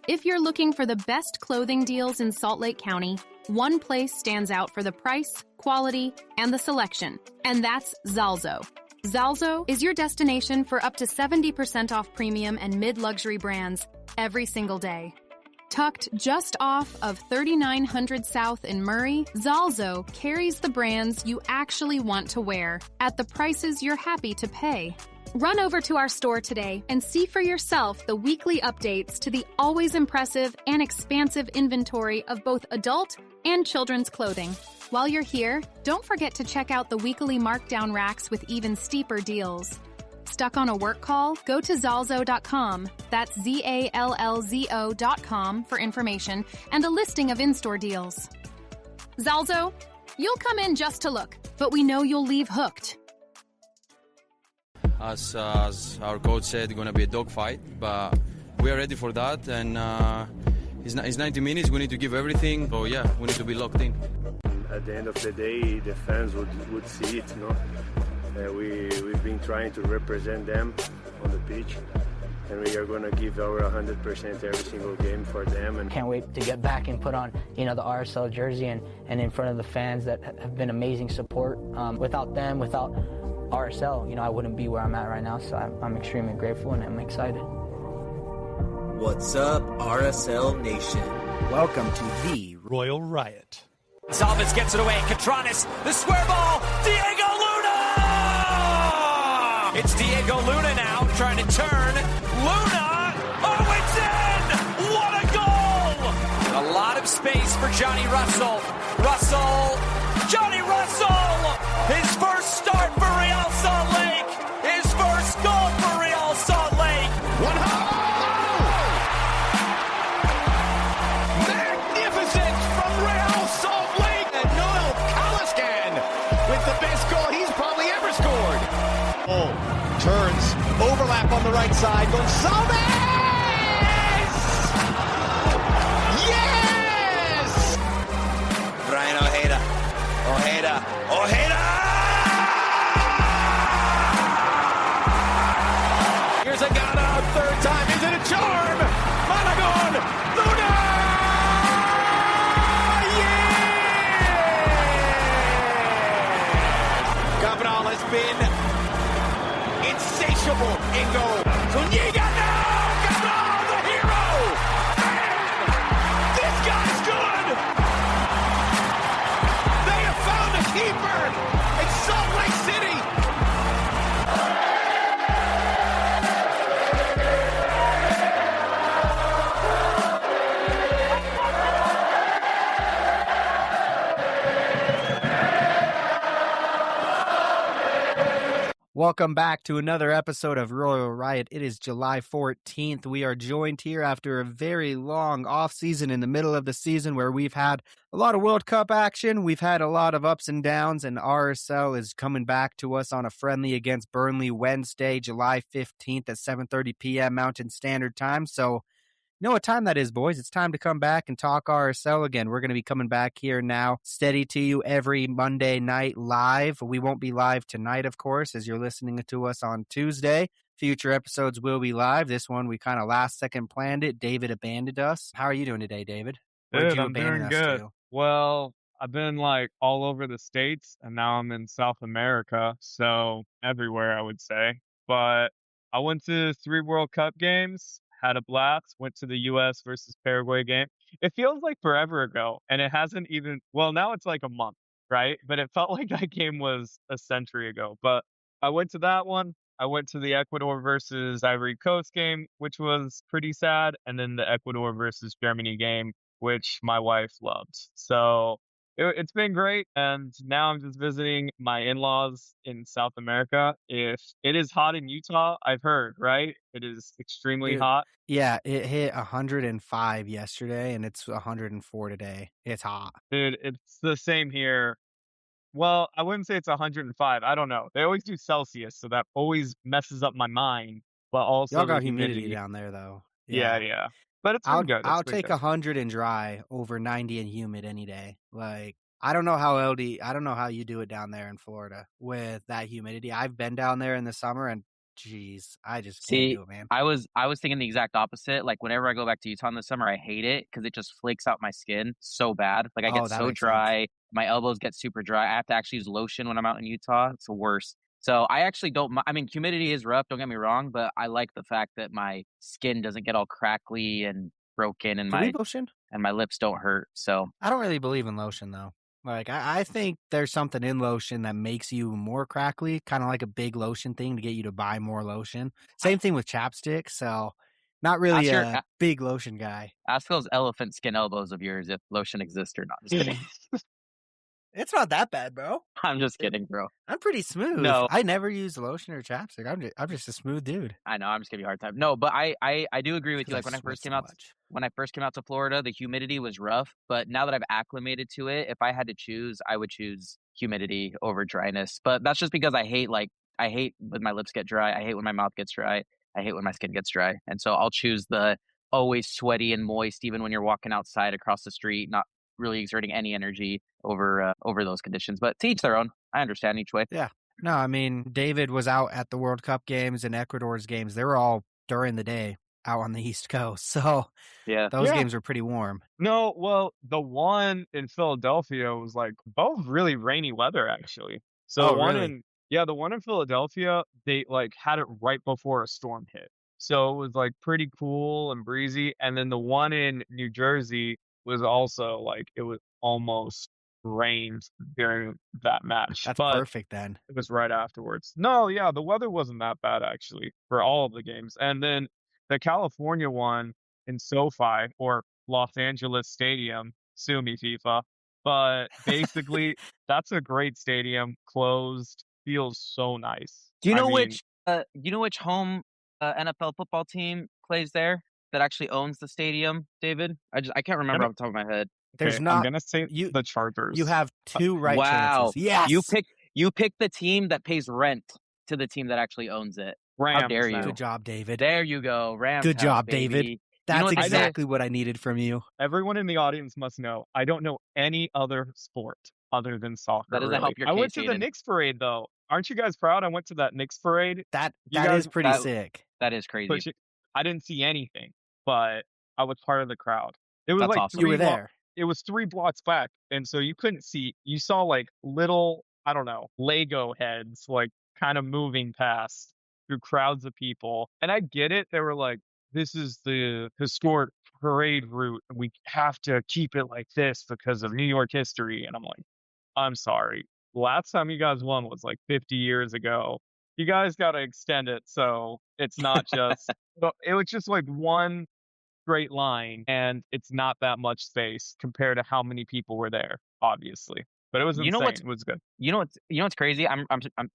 If you're looking for the best clothing deals in Salt Lake County, one place stands out for the price, quality, and the selection, and that's Zalzo. Zalzo is your destination for up to 70% off premium and mid-luxury brands every single day. Tucked just off of 3900 South in Murray, Zalzo carries the brands you actually want to wear at the prices you're happy to pay. Run over to our store today and see for yourself the weekly updates to the always impressive and expansive inventory of both adult and children's clothing. While you're here, don't forget to check out the weekly markdown racks with even steeper deals. Stuck on a work call? Go to Zalzo.com. That's ZALLZO.com for information and a listing of in-store deals. Zalzo, you'll come in just to look, but we know you'll leave hooked. As our coach said, it's going to be a dogfight, but we are ready for that. And it's 90 minutes. We need to give everything. So yeah, we need to be locked in. At the end of the day, the fans would see it. We've been trying to represent them on the pitch, and we are going to give our 100% every single game for them. And can't wait to get back and put on, the RSL jersey and in front of the fans that have been amazing support. Without them, without RSL, I wouldn't be where I'm at right now. So I'm extremely grateful and I'm excited. What's up, RSL Nation? Welcome to the Royal Riot. Salvas gets it away. Catranes, the square ball. Diego Luna! It's Diego Luna now trying to turn. Luna! Oh, it's in! What a goal! A lot of space for Johnny Russell. Johnny Russell! His first start for Real Salt Lake. His first goal for Real Salt Lake. One magnificent from Real Salt Lake. And Noel Kaliskan with the best goal he's probably ever scored. Oh, turns, overlap on the right side. Gonzalez! Yes! Ryan Ojeda. Here's a Ghana, third time. Is it a charm? Malagon! Luna! Yeah! Cabral has been insatiable in goal. Zuniga now! Cabral, the hero! Man! This guy's good! They have found a keeper in Salt Lake City! Welcome back to another episode of Royal Riot. It is July 14th. We are joined here after a very long off-season in the middle of the season where we've had a lot of World Cup action. We've had a lot of ups and downs, and RSL is coming back to us on a friendly against Burnley Wednesday, July 15th at 7:30 p.m. Mountain Standard Time. So you know what time that is, boys. It's time to come back and talk RSL again. We're going to be coming back here now, steady to you every Monday night live. We won't be live tonight, of course, as you're listening to us on Tuesday. Future episodes will be live. This one, we kind of last second planned it. David abandoned us. How are you doing today, David? Dude, I'm doing good. Well, I've been all over the States, and now I'm in South America, so everywhere, I would say. But I went to 3 World Cup games. Had a blast, went to the US versus Paraguay game. It feels like forever ago, and it hasn't even, now it's like a month, right? But it felt like that game was a century ago. But I went to that one. I went to the Ecuador versus Ivory Coast game, which was pretty sad, and then the Ecuador versus Germany game, which my wife loved. So it's been great, and now I'm just visiting my in-laws in South America. If it is hot in Utah, I've heard, right? It is extremely hot. Yeah, it hit 105 yesterday, and it's 104 today. It's hot. Dude, it's the same here. Well, I wouldn't say it's 105. I don't know. They always do Celsius, so that always messes up my mind. But also, y'all got humidity down there, though. Yeah. But it's been good. I'll take 100 and dry over 90 and humid any day. I don't know how you do it down there in Florida with that humidity. I've been down there in the summer, and Jeez, I just can't See, do it, man. I was thinking the exact opposite. Like whenever I go back to Utah in the summer, I hate it because it just flakes out my skin so bad. Like I get That so makes sense. dry, my elbows get super dry. I have to actually use lotion when I'm out in Utah. It's the worst. So I actually don't. I mean, humidity is rough. Don't get me wrong, but I like the fact that my skin doesn't get all crackly and broken, and Do we lotion? my lips don't hurt. So I don't really believe in lotion though. Like I think there's something in lotion that makes you more crackly, kind of like a big lotion thing to get you to buy more lotion. Same thing with chapstick. So not really a big lotion guy. Ask those elephant skin elbows of yours if lotion exists or not. Just kidding. It's not that bad, bro. I'm just kidding, bro. I'm pretty smooth. No. I never use lotion or chapstick. I'm just a smooth dude. I know. I'm just giving you a hard time. No, but I do agree with you. Like when I first came out to Florida, the humidity was rough. But now that I've acclimated to it, if I had to choose, I would choose humidity over dryness. But that's just because I hate when my lips get dry. I hate when my mouth gets dry. I hate when my skin gets dry. And so I'll choose the always sweaty and moist, even when you're walking outside across the street, not really exerting any energy over those conditions. But to each their own. I understand each way. Yeah. No, I mean, David was out at the World Cup games and Ecuador's games. They were all during the day out on the East Coast. So those games were pretty warm. No, well, the one in Philadelphia was like both really rainy weather, actually. So the one in Philadelphia, they like had it right before a storm hit. So it was like pretty cool and breezy. And then the one in New Jersey was also like, it was almost rained during that match. That's perfect then. It was right afterwards. No, yeah, the weather wasn't that bad actually for all of the games. And then the California one in SoFi or Los Angeles Stadium, sue me FIFA. But basically, that's a great stadium, closed, feels so nice. Do you know which home NFL football team plays there that actually owns the stadium, David? I can't remember off the top of my head. There's I'm gonna say the Chargers. You have two right chances. Yes. You pick the team that pays rent to the team that actually owns it. Rams. How dare you? Good job, David. There you go. Rams. Good job, baby. David. That's exactly what I needed from you. Everyone in the audience must know I don't know any other sport other than soccer. That doesn't help your case, I went to the Knicks parade though. Aren't you guys proud? I went to that Knicks parade. That is pretty sick. That is crazy. I didn't see anything, but I was part of the crowd. It was awesome. You were there. It was 3 blocks back, and so you couldn't see. You saw like little, I don't know, Lego heads like kind of moving past through crowds of people. And I get it. They were like, this is the historic parade route, and we have to keep it like this because of New York history. And I'm like, I'm sorry. Last time you guys won was like 50 years ago. You guys got to extend it so it's not just, it was just like one straight line, and it's not that much space compared to how many people were there, obviously. But it was insane. It was good. You know what's crazy? I'm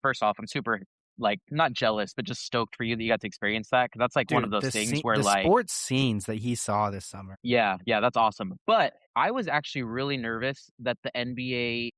first off, I'm super like not jealous, but just stoked for you that you got to experience that, because that's like one of those things where the sports scenes that he saw this summer. Yeah, that's awesome. But I was actually really nervous that the NBA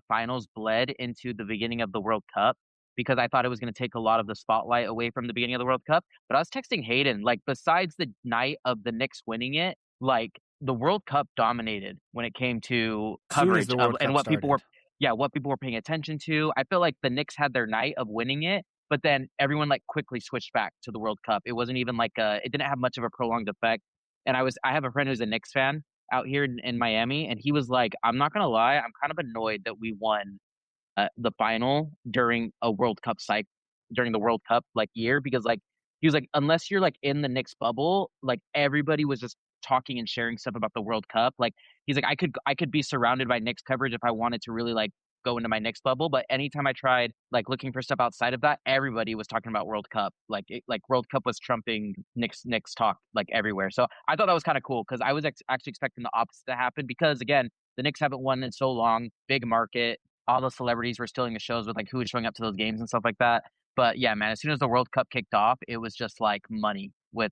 finals bled into the beginning of the World Cup, because I thought it was going to take a lot of the spotlight away from the beginning of the World Cup. But I was texting Hayden, like, besides the night of the Knicks winning it, like, the World Cup dominated when it came to coverage of, and what people were paying attention to. I feel like the Knicks had their night of winning it, but then everyone like quickly switched back to the World Cup. It wasn't even like it didn't have much of a prolonged effect. And I have a friend who's a Knicks fan out here in Miami, and he was like, I'm not going to lie, I'm kind of annoyed that we won the final during a World Cup during the World Cup like year, because like he was like, unless you're like in the Knicks bubble, like everybody was just talking and sharing stuff about the World Cup. Like he's like, I could be surrounded by Knicks coverage if I wanted to really like go into my Knicks bubble, but anytime I tried like looking for stuff outside of that, everybody was talking about World Cup. Like World Cup was trumping Knicks talk like everywhere. So I thought that was kind of cool, because I was actually expecting the opposite to happen, because again, the Knicks haven't won in so long, big market. All the celebrities were stealing the shows with like who was showing up to those games and stuff like that. But yeah, man, as soon as the World Cup kicked off, it was just like money with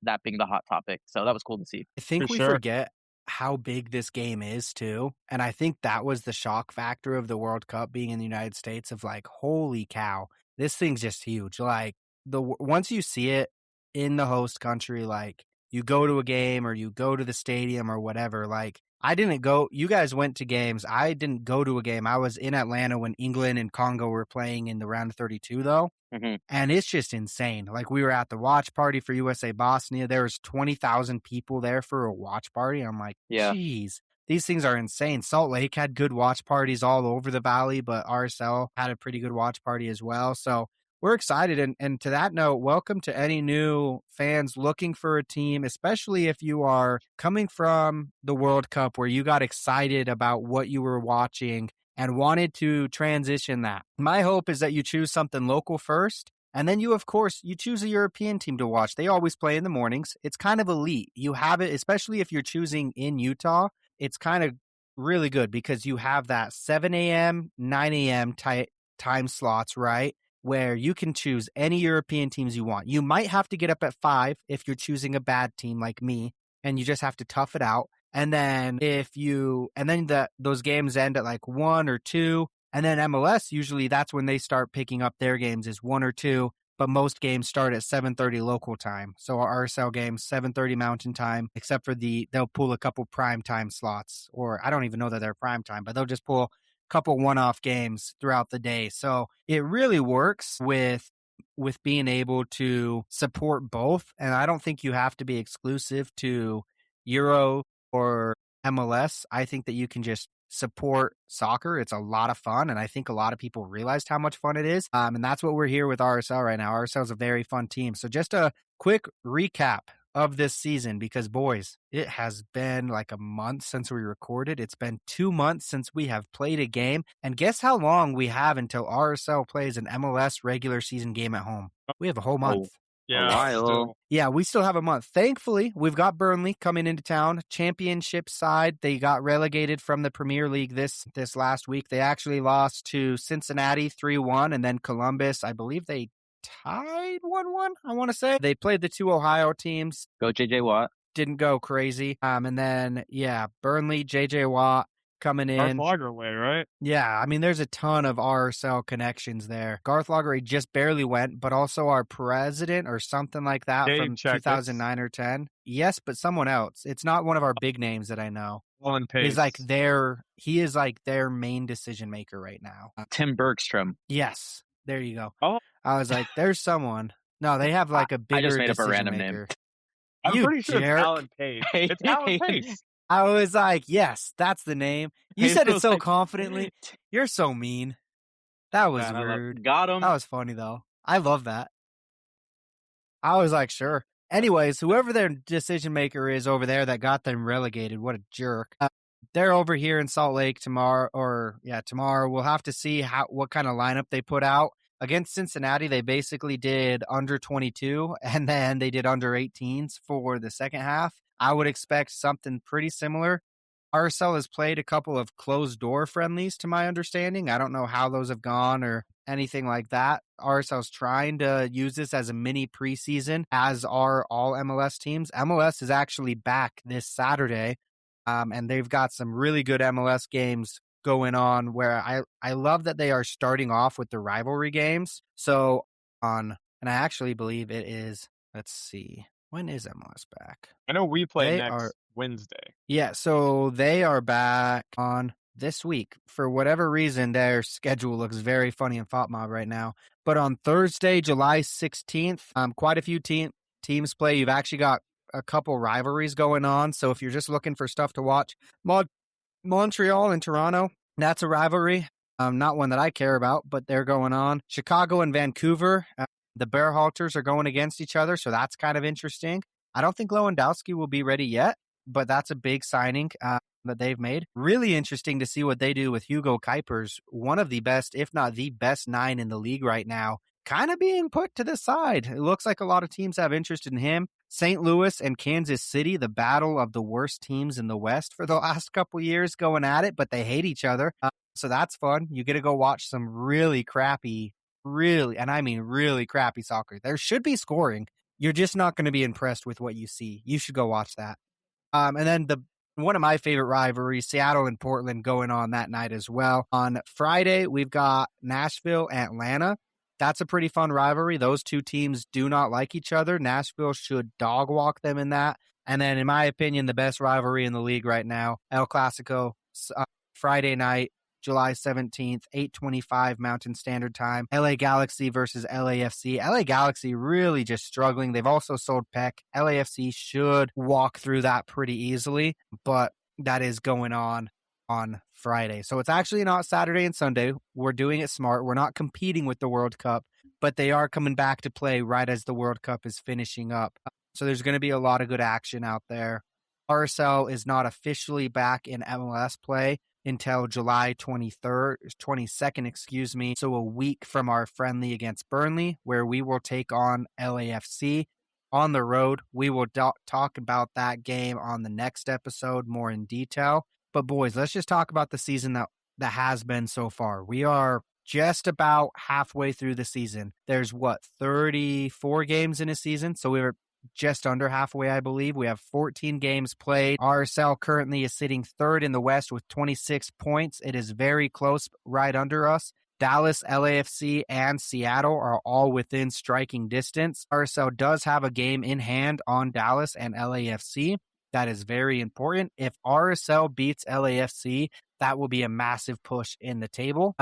that being the hot topic. So that was cool to see. I think we forget how big this game is too. And I think that was the shock factor of the World Cup being in the United States, of like, holy cow, this thing's just huge. Like once you see it in the host country, like you go to a game or you go to the stadium or whatever. Like, I didn't go. You guys went to games. I didn't go to a game. I was in Atlanta when England and Congo were playing in the round of 32, though. And it's just insane. Like, we were at the watch party for USA Bosnia. There was 20,000 people there for a watch party. I'm like, geez, these things are insane. Salt Lake had good watch parties all over the valley, but RSL had a pretty good watch party as well. So we're excited. And to that note, welcome to any new fans looking for a team, especially if you are coming from the World Cup where you got excited about what you were watching and wanted to transition that. My hope is that you choose something local first. And then you, of course, you choose a European team to watch. They always play in the mornings. It's kind of elite. You have it, especially if you're choosing in Utah. It's kind of really good because you have that 7 a.m., 9 a.m. time slots, right? Where you can choose any European teams you want. You might have to get up at 5 if you're choosing a bad team like me, and you just have to tough it out. And then those games end at like 1 or 2. And then MLS, usually that's when they start picking up their games is 1 or 2. But most games start at 7:30 local time. So our RSL games, 7:30 Mountain Time, except for they'll pull a couple prime time slots. Or I don't even know that they're prime time, but they'll just pull a couple one-off games throughout the day. So it really works with being able to support both. And I don't think you have to be exclusive to Euro or MLS. I think that you can just support soccer. It's a lot of fun, and I think a lot of people realized how much fun it is. And that's what we're here with RSL right now. RSL is a very fun team. So just a quick recap of this season, because boys, it has been like a month since we recorded. It's been 2 months since we have played a game. And guess how long we have until RSL plays an MLS regular season game at home? We have a whole month. Yeah, we still have a month. Thankfully, we've got Burnley coming into town. Championship side, they got relegated from the Premier League this last week. They actually lost to Cincinnati 3-1, and then Columbus, I believe they tied 1-1, I want to say. They played the 2 Ohio teams. Go JJ Watt. Didn't go crazy. And then, Burnley, JJ Watt coming in. Garth Lagerwey, right? Yeah, I mean, there's a ton of RSL connections there. Garth Lagerwey just barely went, but also our president or something like that from 2009 or 10. Yes, but someone else. It's not one of our big names that I know. He is like their main decision maker right now. Tim Bergstrom. Yes, there you go. Oh, I was like, there's someone. No, they have like a bigger. I just made up a decision random maker. name. I'm pretty sure jerk. it's Alan Pace. It's Alan Pace. I was like, yes, that's the name. You said it so confidently. You're so mean. That was rude. Got him. That was funny, though. I love that. I was like, sure. Anyways, whoever their decision maker is over there that got them relegated, what a jerk. They're over here in Salt Lake tomorrow. We'll have to see what kind of lineup they put out. Against Cincinnati, they basically did under 22, and then they did under 18s for the second half. I would expect something pretty similar. RSL has played a couple of closed-door friendlies, to my understanding. I don't know how those have gone or anything like that. RSL's trying to use this as a mini preseason, as are all MLS teams. MLS is actually back this Saturday, and they've got some really good MLS games going on where I love that they are starting off with the rivalry games. And I actually believe it is, let's see, when is MLS back? I know we play next Wednesday. Yeah, so they are back on this week. For whatever reason, their schedule looks very funny in FOTMob right now. But on Thursday, July 16th, quite a few teams play. You've actually got a couple rivalries going on. So if you're just looking for stuff to watch, Montreal and Toronto, that's a rivalry. Not one that I care about, but they're going on. Chicago and Vancouver, the Bearhalters are going against each other, so that's kind of interesting. I don't think Lewandowski will be ready yet, but that's a big signing that they've made. Really interesting to see what they do with Hugo Kuipers, one of the best, if not the best 9 in the league right now, kind of being put to the side. It looks like a lot of teams have interest in him. St. Louis and Kansas City, the battle of the worst teams in the West for the last couple years going at it, but they hate each other. So that's fun. You get to go watch some really crappy soccer. There should be scoring. You're just not going to be impressed with what you see. You should go watch that. And then one of my favorite rivalries, Seattle and Portland, going on that night as well. On Friday, we've got Nashville, Atlanta. That's a pretty fun rivalry. Those two teams do not like each other. Nashville should dog walk them in that. And then, in my opinion, the best rivalry in the league right now, El Clasico, Friday night, July 17th, 8:25 Mountain Standard Time. LA Galaxy versus LAFC. LA Galaxy really just struggling. They've also sold Peck. LAFC should walk through that pretty easily, but that is going on Friday. So it's actually not Saturday and Sunday. We're doing it smart. We're not competing with the World Cup, but they are coming back to play right as the World Cup is finishing up. So there's going to be a lot of good action out there. RSL is not officially back in MLS play until July 22nd, so a week from our friendly against Burnley, where we will take on LAFC on the road. We will talk about that game on the next episode more in detail. But boys, let's just talk about the season that has been so far. We are just about halfway through the season. There's 34 games in a season, so we're just under halfway, I believe. We have 14 games played. RSL currently is sitting third in the West with 26 points. It is very close right under us. Dallas, LAFC, and Seattle are all within striking distance. RSL does have a game in hand on Dallas and LAFC. That is very important. If RSL beats LAFC, that will be a massive push in the table.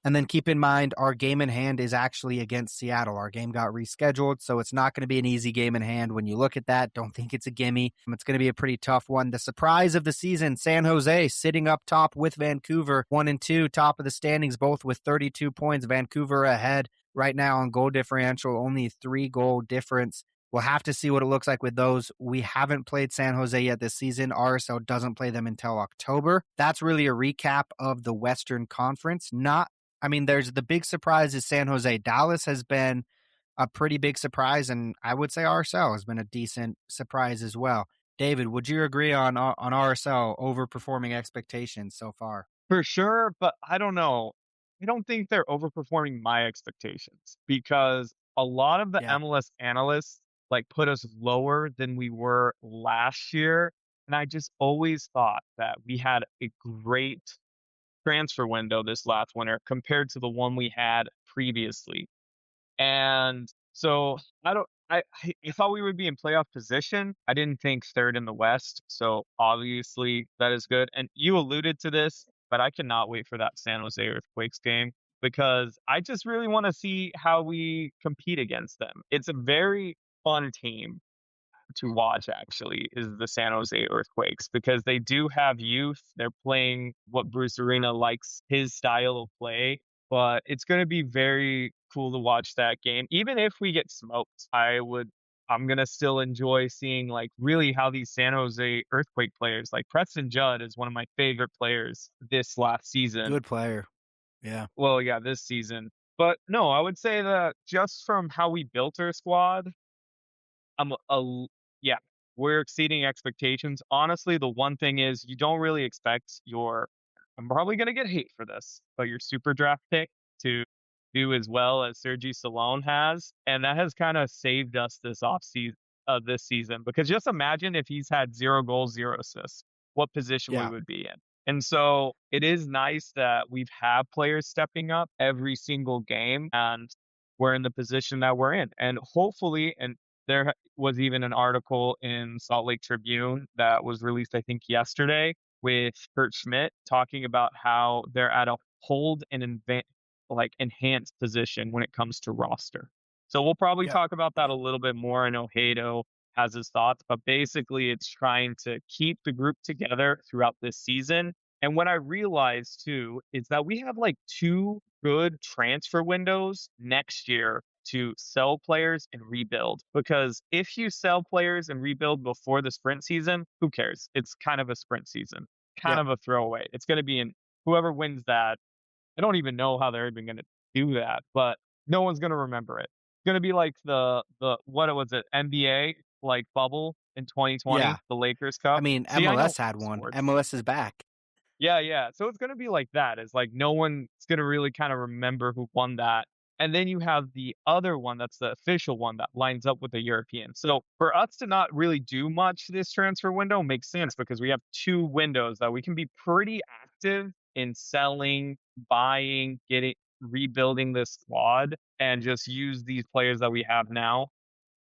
And then keep in mind, our game in hand is actually against Seattle. Our game got rescheduled, so it's not going to be an easy game in hand. When you look at that, don't think it's a gimme. It's going to be a pretty tough one. The surprise of the season, San Jose sitting up top with Vancouver, 1 and 2, top of the standings, both with 32 points. Vancouver ahead right now on goal differential, only 3-goal difference. We'll have to see what it looks like with those. We haven't played San Jose yet this season. RSL doesn't play them until October. That's really a recap of the Western Conference. There's the big surprise is San Jose. Dallas has been a pretty big surprise, and I would say RSL has been a decent surprise as well. David, would you agree on RSL overperforming expectations so far? For sure, but I don't know. I don't think they're overperforming my expectations because a lot of the MLS analysts put us lower than we were last year. And I just always thought that we had a great transfer window this last winter compared to the one we had previously. And so I thought we would be in playoff position. I didn't think third in the West. So obviously that is good. And you alluded to this, but I cannot wait for that San Jose Earthquakes game because I just really want to see how we compete against them. It's a very fun team to watch, actually, is the San Jose Earthquakes because they do have youth. They're playing what Bruce Arena likes, his style of play, but it's going to be very cool to watch that game. Even if we get smoked, I'm going to still enjoy seeing really how these San Jose Earthquake players, like Preston Judd is one of my favorite players this last season. Good player. Yeah. Well, yeah, this season. But no, I would say that just from how we built our squad, we're exceeding expectations. Honestly, the one thing is you don't really expect I'm probably going to get hate for this, but your super draft pick to do as well as Sergi Salone has. And that has kind of saved us this season, because just imagine if he's had 0 goals, 0 assists, what position we would be in. And so it is nice that we've had players stepping up every single game and we're in the position that we're in. And hopefully, and there was even an article in Salt Lake Tribune that was released, I think, yesterday with Kurt Schmidt talking about how they're at a hold and enhanced position when it comes to roster. So we'll probably talk about that a little bit more. I know Hato has his thoughts, but basically it's trying to keep the group together throughout this season. And what I realized too is that we have 2 good transfer windows next year to sell players and rebuild. Because if you sell players and rebuild before the sprint season, who cares? It's kind of a sprint season, kind of a throwaway. It's going to be whoever wins that. I don't even know how they're even going to do that, but no one's going to remember it. It's going to be like the what was it, NBA bubble in 2020, the Lakers Cup. MLS had one. Sports. MLS is back. Yeah. So it's going to be like that. It's no one's going to really kind of remember who won that. And then you have the other one, that's the official one that lines up with the European. So for us to not really do much this transfer window makes sense because we have 2 windows that we can be pretty active in selling, buying, rebuilding the squad, and just use these players that we have now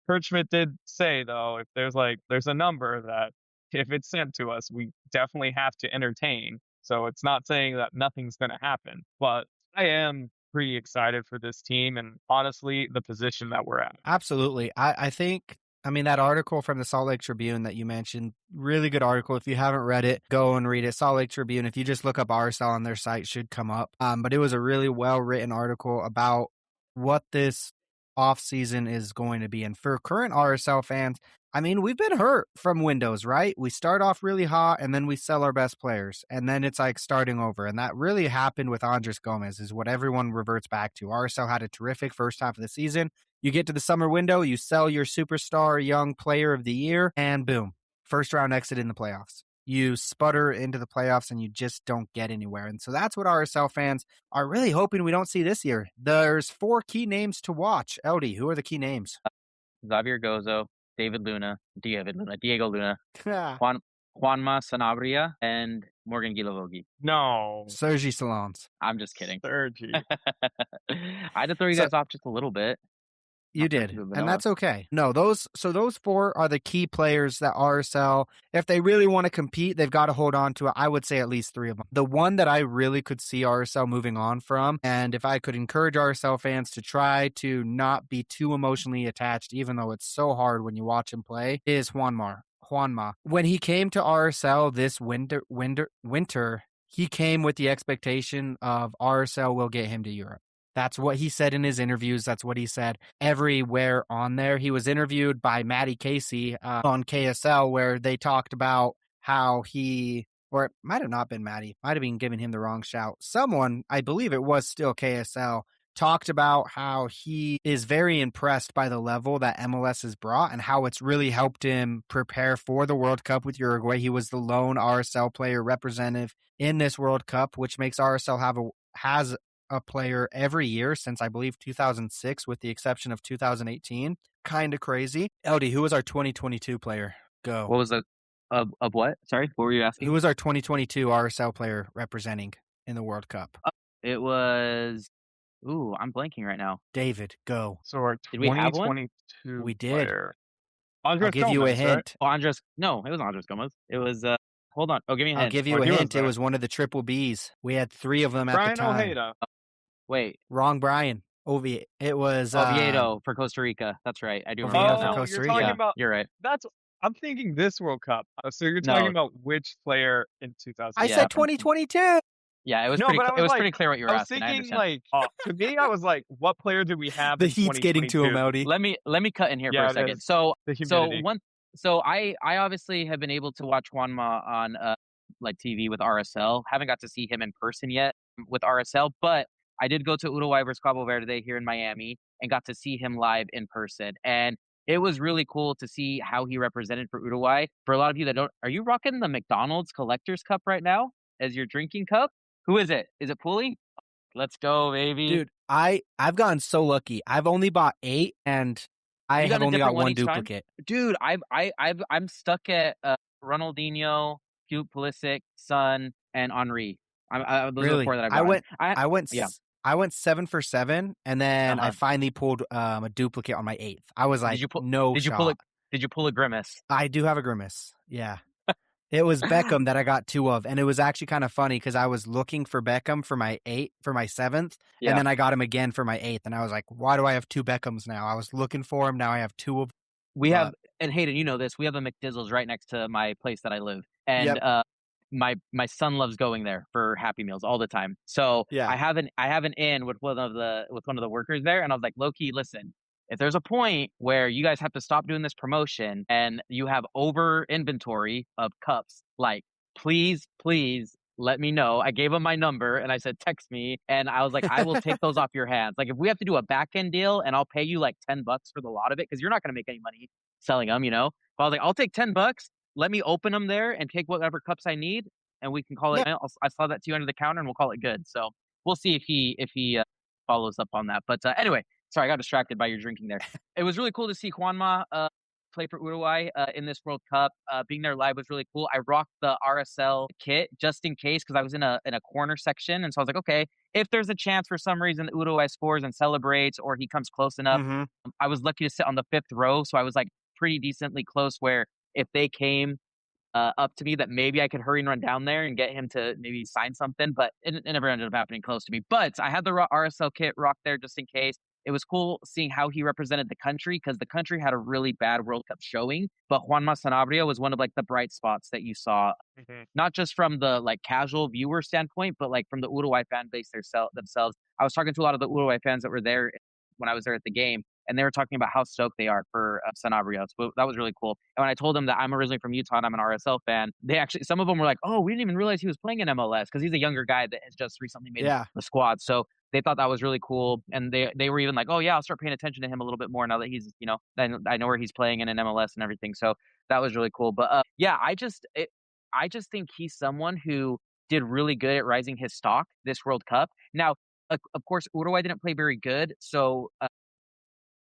Kurt Schmidt did say, though, if there's a number that if it's sent to us, we definitely have to entertain. So it's not saying that nothing's going to happen, but I am pretty excited for this team and honestly, the position that we're at. Absolutely. I think, I mean, that article from the Salt Lake Tribune that you mentioned, really good article. If you haven't read it, go and read it. Salt Lake Tribune, if you just look up RSL on their site, should come up. But it was a really well-written article about what this offseason is going to be. And for current RSL fans, I mean, we've been hurt from windows, right? We start off really hot and then we sell our best players. And then it's like starting over. And that really happened with Andres Gomez is what everyone reverts back to. RSL had a terrific first half of the season. You get to the summer window, you sell your superstar young player of the year, and boom, first round exit in the playoffs. You sputter into the playoffs and you just don't get anywhere. And so that's what RSL fans are really hoping we don't see this year. There's 4 key names to watch. LD, who are the key names? Xavier Gozo, Diego Luna, Juanma Sanabria, and Morgan Gilavogi. No. Sergi Salons. I'm just kidding. Sergi. I had to throw you guys off just a little bit. You did, and that's okay. No, those 4 are the key players that RSL, if they really want to compete, they've got to hold on to it. I would say at least 3 of them. The one that I really could see RSL moving on from, and if I could encourage RSL fans to try to not be too emotionally attached, even though it's so hard when you watch him play, is Juanma. When he came to RSL this winter, he came with the expectation of RSL will get him to Europe. That's what he said in his interviews. That's what he said everywhere on there. He was interviewed by Matty Casey on KSL, where they talked about how or it might have not been Matty, might have been giving him the wrong shout. Someone, I believe it was still KSL, talked about how he is very impressed by the level that MLS has brought and how it's really helped him prepare for the World Cup with Uruguay. He was the lone RSL player representative in this World Cup, which makes RSL has a player every year since I believe 2006, with the exception of 2018. Kind of crazy. LD, who was our 2022 player? Go. What was the of what? Sorry, what were you asking? Who was our 2022 RSL player representing in the World Cup? It was. Ooh, I'm blanking right now. David, go. So our Did we have one? 2022 We did. player. I'll give you a hint. Right? No, it was Andres Gomez. It was. Hold on. Oh, give me a hint. I'll give you a hint. It was one of the triple Bs. We had 3 of them at Brian the time. Ojeda. Wait. Wrong, Brian. It was Oviedo for Costa Rica. That's right. I do Oviedo remember for now. Costa You're Rica. talking about, You're right. I'm thinking this World Cup. So you're talking about which player in 2000? I said 2022. Yeah, it was No, pretty. but I was It was like- pretty clear what you were I was asking. thinking I understand. to me, I was like, what player do we have? The in heat's getting to him, 2022? LD. Let me cut in here for Yeah, a it second. is. So The humidity. I obviously have been able to watch Juanma on like TV with RSL. Haven't got to see him in person yet with RSL, but I did go to Uruguay versus Cabo Verde here in Miami and got to see him live in person. And it was really cool to see how he represented for Uruguay. For a lot of you that don't, are you rocking the McDonald's Collector's Cup right now as your drinking cup? Who is it? Is it Pooley? Let's go, baby. Dude, I've gotten so lucky. I've only bought 8 and I You got have a only got different one one each time? duplicate. Dude, I'm stuck at Ronaldinho, Cute Pulisic, Son, and Henri. Those are the Really? 4 that I've I gotten. went yeah. I went 7 for 7 and then I Uh-huh. finally pulled a duplicate on my 8th. I was like, no Did you shot. Did you pull a grimace? I do have a grimace. Yeah. It was Beckham that I got 2 of, and it was actually kind of funny because I was looking for Beckham for my 7th, Yeah. and then I got him again for my 8th, and I was like, why do I have 2 Beckhams now? I was looking for him, now I have 2 of them. We have, and Hayden, you know this, we have a McDizzles right next to my place that I live. And Yep. my son loves going there for Happy Meals all the time. So Yeah. I have an in with one of the workers there, and I was like, low-key, listen, if there's a point where you guys have to stop doing this promotion and you have over inventory of cups, like please let me know. I gave him my number and I said, text me. And I was like, I will take those off your hands. Like if we have to do a back end deal and I'll pay you like $10 for the lot of it, because you're not going to make any money selling them, you know? But I was like, I'll take $10. Let me open them there and take whatever cups I need. And we can call it, I saw that to you under the counter and we'll call it good. So we'll see if he follows up on that. But anyway, sorry, I got distracted by your drinking there. It was really cool to see Juanma play for Uruguay in this World Cup. Being there live was really cool. I rocked the RSL kit just in case because I was in a corner section. And so I was like, okay, if there's a chance for some reason that Uruguay scores and celebrates or he comes close enough, I was lucky to sit on the 5th row. So I was like pretty decently close where if they came up to me that maybe I could hurry and run down there and get him to maybe sign something, but it never ended up happening close to me. But I had the RSL kit rocked there just in case. It was cool seeing how he represented the country because the country had a really bad World Cup showing, but Juanma Sanabria was one of like the bright spots that you saw, not just from the like casual viewer standpoint, but like from the Uruguay fan base themselves. I was talking to a lot of the Uruguay fans that were there when I was there at the game, and they were talking about how stoked they are for Sanabria. So that was really cool. And when I told them that I'm originally from Utah and I'm an RSL fan, some of them were like, oh, we didn't even realize he was playing in MLS because he's a younger guy that has just recently made the squad. So they thought that was really cool. And they were even like, oh, yeah, I'll start paying attention to him a little bit more now that he's, I know where he's playing in an MLS and everything. So that was really cool. But yeah, I just think he's someone who did really good at rising his stock this World Cup. Now, of course, Uruguay didn't play very good. So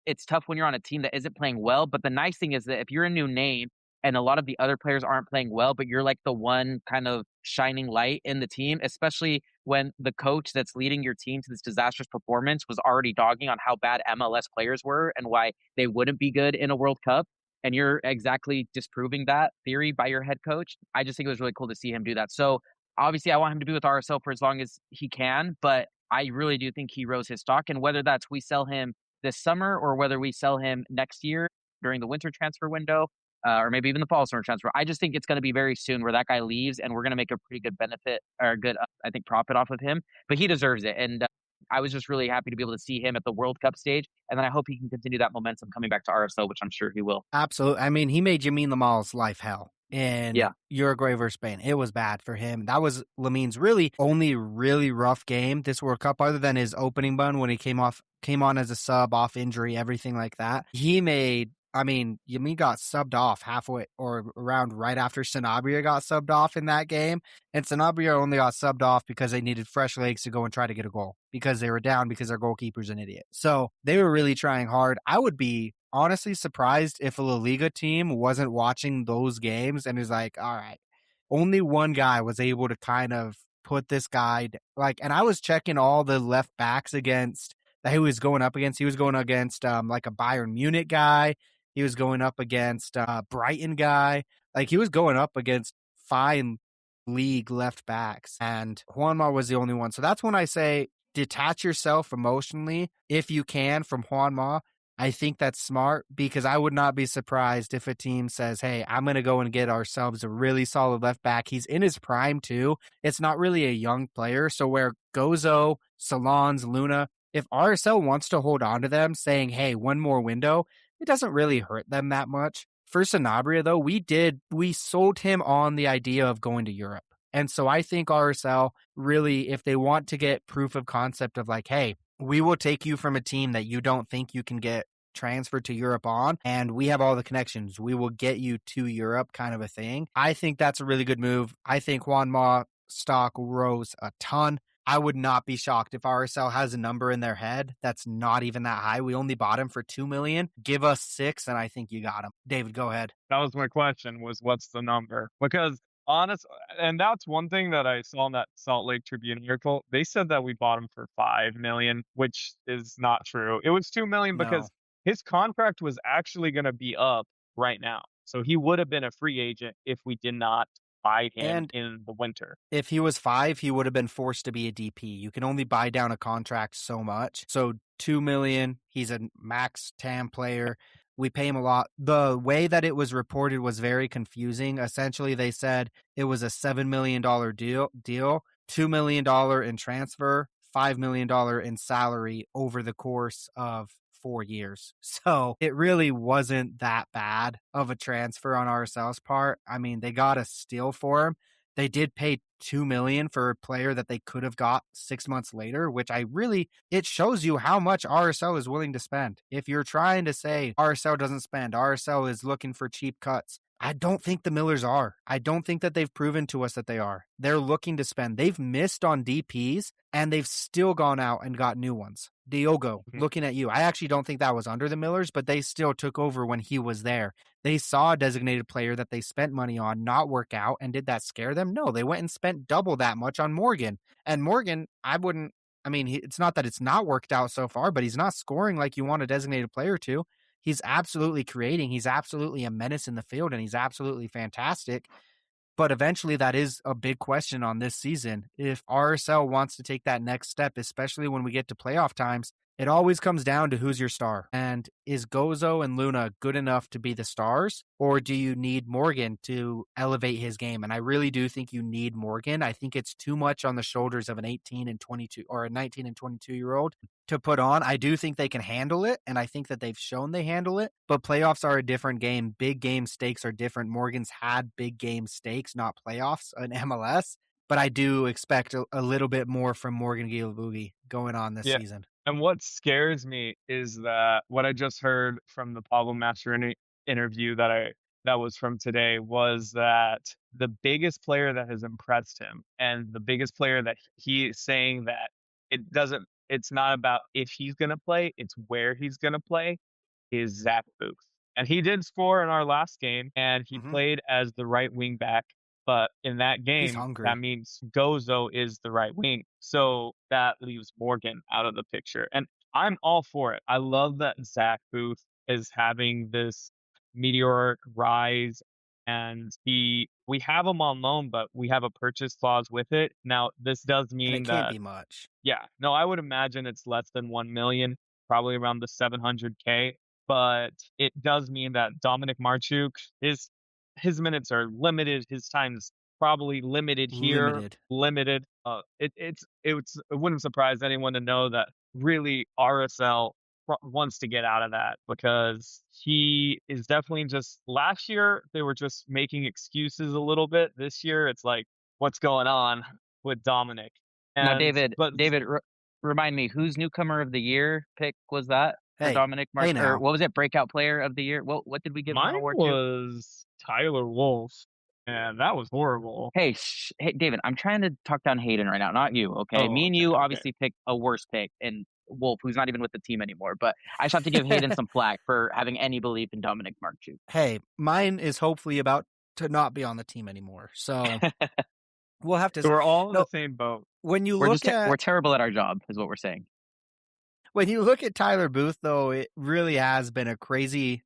it's tough when you're on a team that isn't playing well. But the nice thing is that if you're a new name and a lot of the other players aren't playing well, but you're like the one kind of shining light in the team, especially when the coach that's leading your team to this disastrous performance was already dogging on how bad MLS players were and why they wouldn't be good in a World Cup. And you're exactly disproving that theory by your head coach. I just think it was really cool to see him do that. So obviously I want him to be with RSL for as long as he can, but I really do think he rose his stock. And whether that's we sell him this summer or whether we sell him next year during the winter transfer window or maybe even the fall summer transfer, I just think it's going to be very soon where that guy leaves and we're going to make a pretty good benefit or a good, I think, profit off of him. But he deserves it. And I was just really happy to be able to see him at the World Cup stage. And then I hope he can continue that momentum coming back to RSL, which I'm sure he will. Absolutely. I mean, he made Yamin Lamal's life hell in Uruguay versus Spain. It was bad for him. That was Lamin's really only really rough game this World Cup, other than his opening bun when he came on as a sub off injury, everything like that. Yamin got subbed off halfway or around right after Sanabria got subbed off in that game. And Sanabria only got subbed off because they needed fresh legs to go and try to get a goal because they were down because their goalkeeper's an idiot. So they were really trying hard. I would be honestly surprised if a La Liga team wasn't watching those games and is like, all right, only one guy was able to kind of put this guy and I was checking all the left backs against that he was going up against. He was going against like a Bayern Munich guy. He was going up against a Brighton guy. Like he was going up against fine league left backs, and Juanma was the only one. So that's when I say detach yourself emotionally if you can from Juanma. I think that's smart because I would not be surprised if a team says, hey, I'm going to go and get ourselves a really solid left back. He's in his prime too. It's not really a young player. So where Gozo, Salons, Luna, if RSL wants to hold on to them saying, hey, one more window, it doesn't really hurt them that much. For Sanabria though, we sold him on the idea of going to Europe. And so I think RSL really, if they want to get proof of concept of like, hey, we will take you from a team that you don't think you can get transferred to Europe on, and we have all the connections. We will get you to Europe kind of a thing. I think that's a really good move. I think Juanma stock rose a ton. I would not be shocked if RSL has a number in their head that's not even that high. We only bought him for $2 million. Give us $6 and I think you got him. David, go ahead. That was my question, was what's the number? Because and that's one thing that I saw in that Salt Lake Tribune article. They said that we bought him for $5 million, which is not true. It was $2 million because his contract was actually going to be up right now. So he would have been a free agent if we did not buy him in the winter. If he was 5, he would have been forced to be a DP. You can only buy down a contract so much. So $2 million, he's a max TAM player. We pay him a lot. The way that it was reported was very confusing. Essentially, they said it was a $7 million deal, $2 million in transfer, $5 million in salary over the course of 4 years. So it really wasn't that bad of a transfer on RSL's part. I mean, they got a steal for him. They did pay $2 million for a player that they could have got 6 months later, which it shows you how much RSL is willing to spend. If you're trying to say RSL doesn't spend, RSL is looking for cheap cuts, I don't think the Millers are. I don't think that they've proven to us that they are. They're looking to spend. They've missed on DPs, and they've still gone out and got new ones. Diogo, looking at you. I actually don't think that was under the Millers, but they still took over when he was there. They saw a designated player that they spent money on not work out, and did that scare them? No, they went and spent double that much on Morgan. And Morgan, it's not that it's not worked out so far, but he's not scoring like you want a designated player to. He's absolutely creating. He's absolutely a menace in the field, and he's absolutely fantastic. But eventually that is a big question on this season. If RSL wants to take that next step, especially when we get to playoff times, it always comes down to who's your star. And is Gozo and Luna good enough to be the stars, or do you need Morgan to elevate his game? And I really do think you need Morgan. I think it's too much on the shoulders of an 18 and 22 or a 19 and 22-year-old to put on. I do think they can handle it, and I think that they've shown they handle it, but playoffs are a different game. Big game stakes are different. Morgan's had big game stakes, not playoffs in MLS, but I do expect a little bit more from Morgan Gilaboogie going on this season. And what scares me is that what I just heard from the Pablo Mastroeni interview that was from today was that the biggest player that has impressed him, and the biggest player that he is saying that it's not about if he's going to play, it's where he's going to play, is Zach Booth. And he did score in our last game, and he played as the right wing back. But in that game, that means Gozo is the right wing. So that leaves Morgan out of the picture. And I'm all for it. I love that Zach Booth is having this meteoric rise. And we have him on loan, but we have a purchase clause with it. Now, this does mean and it can't be much. Yeah. No, I would imagine it's less than 1 million, probably around the 700K. But it does mean that Dominic Marchuk his minutes are limited. His time's probably limited here. Limited. It wouldn't surprise anyone to know that really RSL wants to get out of that, because he is definitely last year they were just making excuses a little bit. This year it's like, what's going on with Dominic? Now, David, remind me, whose newcomer of the year pick was that? Dominic Martin, or what was it? Breakout player of the year. What did we give him an award to? Mine was Tyler Wolf, and that was horrible. Hey, David, I'm trying to talk down Hayden right now, not you. Okay, me and you obviously picked a worse pick, and Wolf, who's not even with the team anymore. But I just have to give Hayden some flack for having any belief in Dominic Marchuk. Hey, mine is hopefully about to not be on the team anymore. So we'll have to. So we're all in the same boat. When you we're terrible at our job, is what we're saying. When you look at Tyler Booth, though, it really has been a crazy,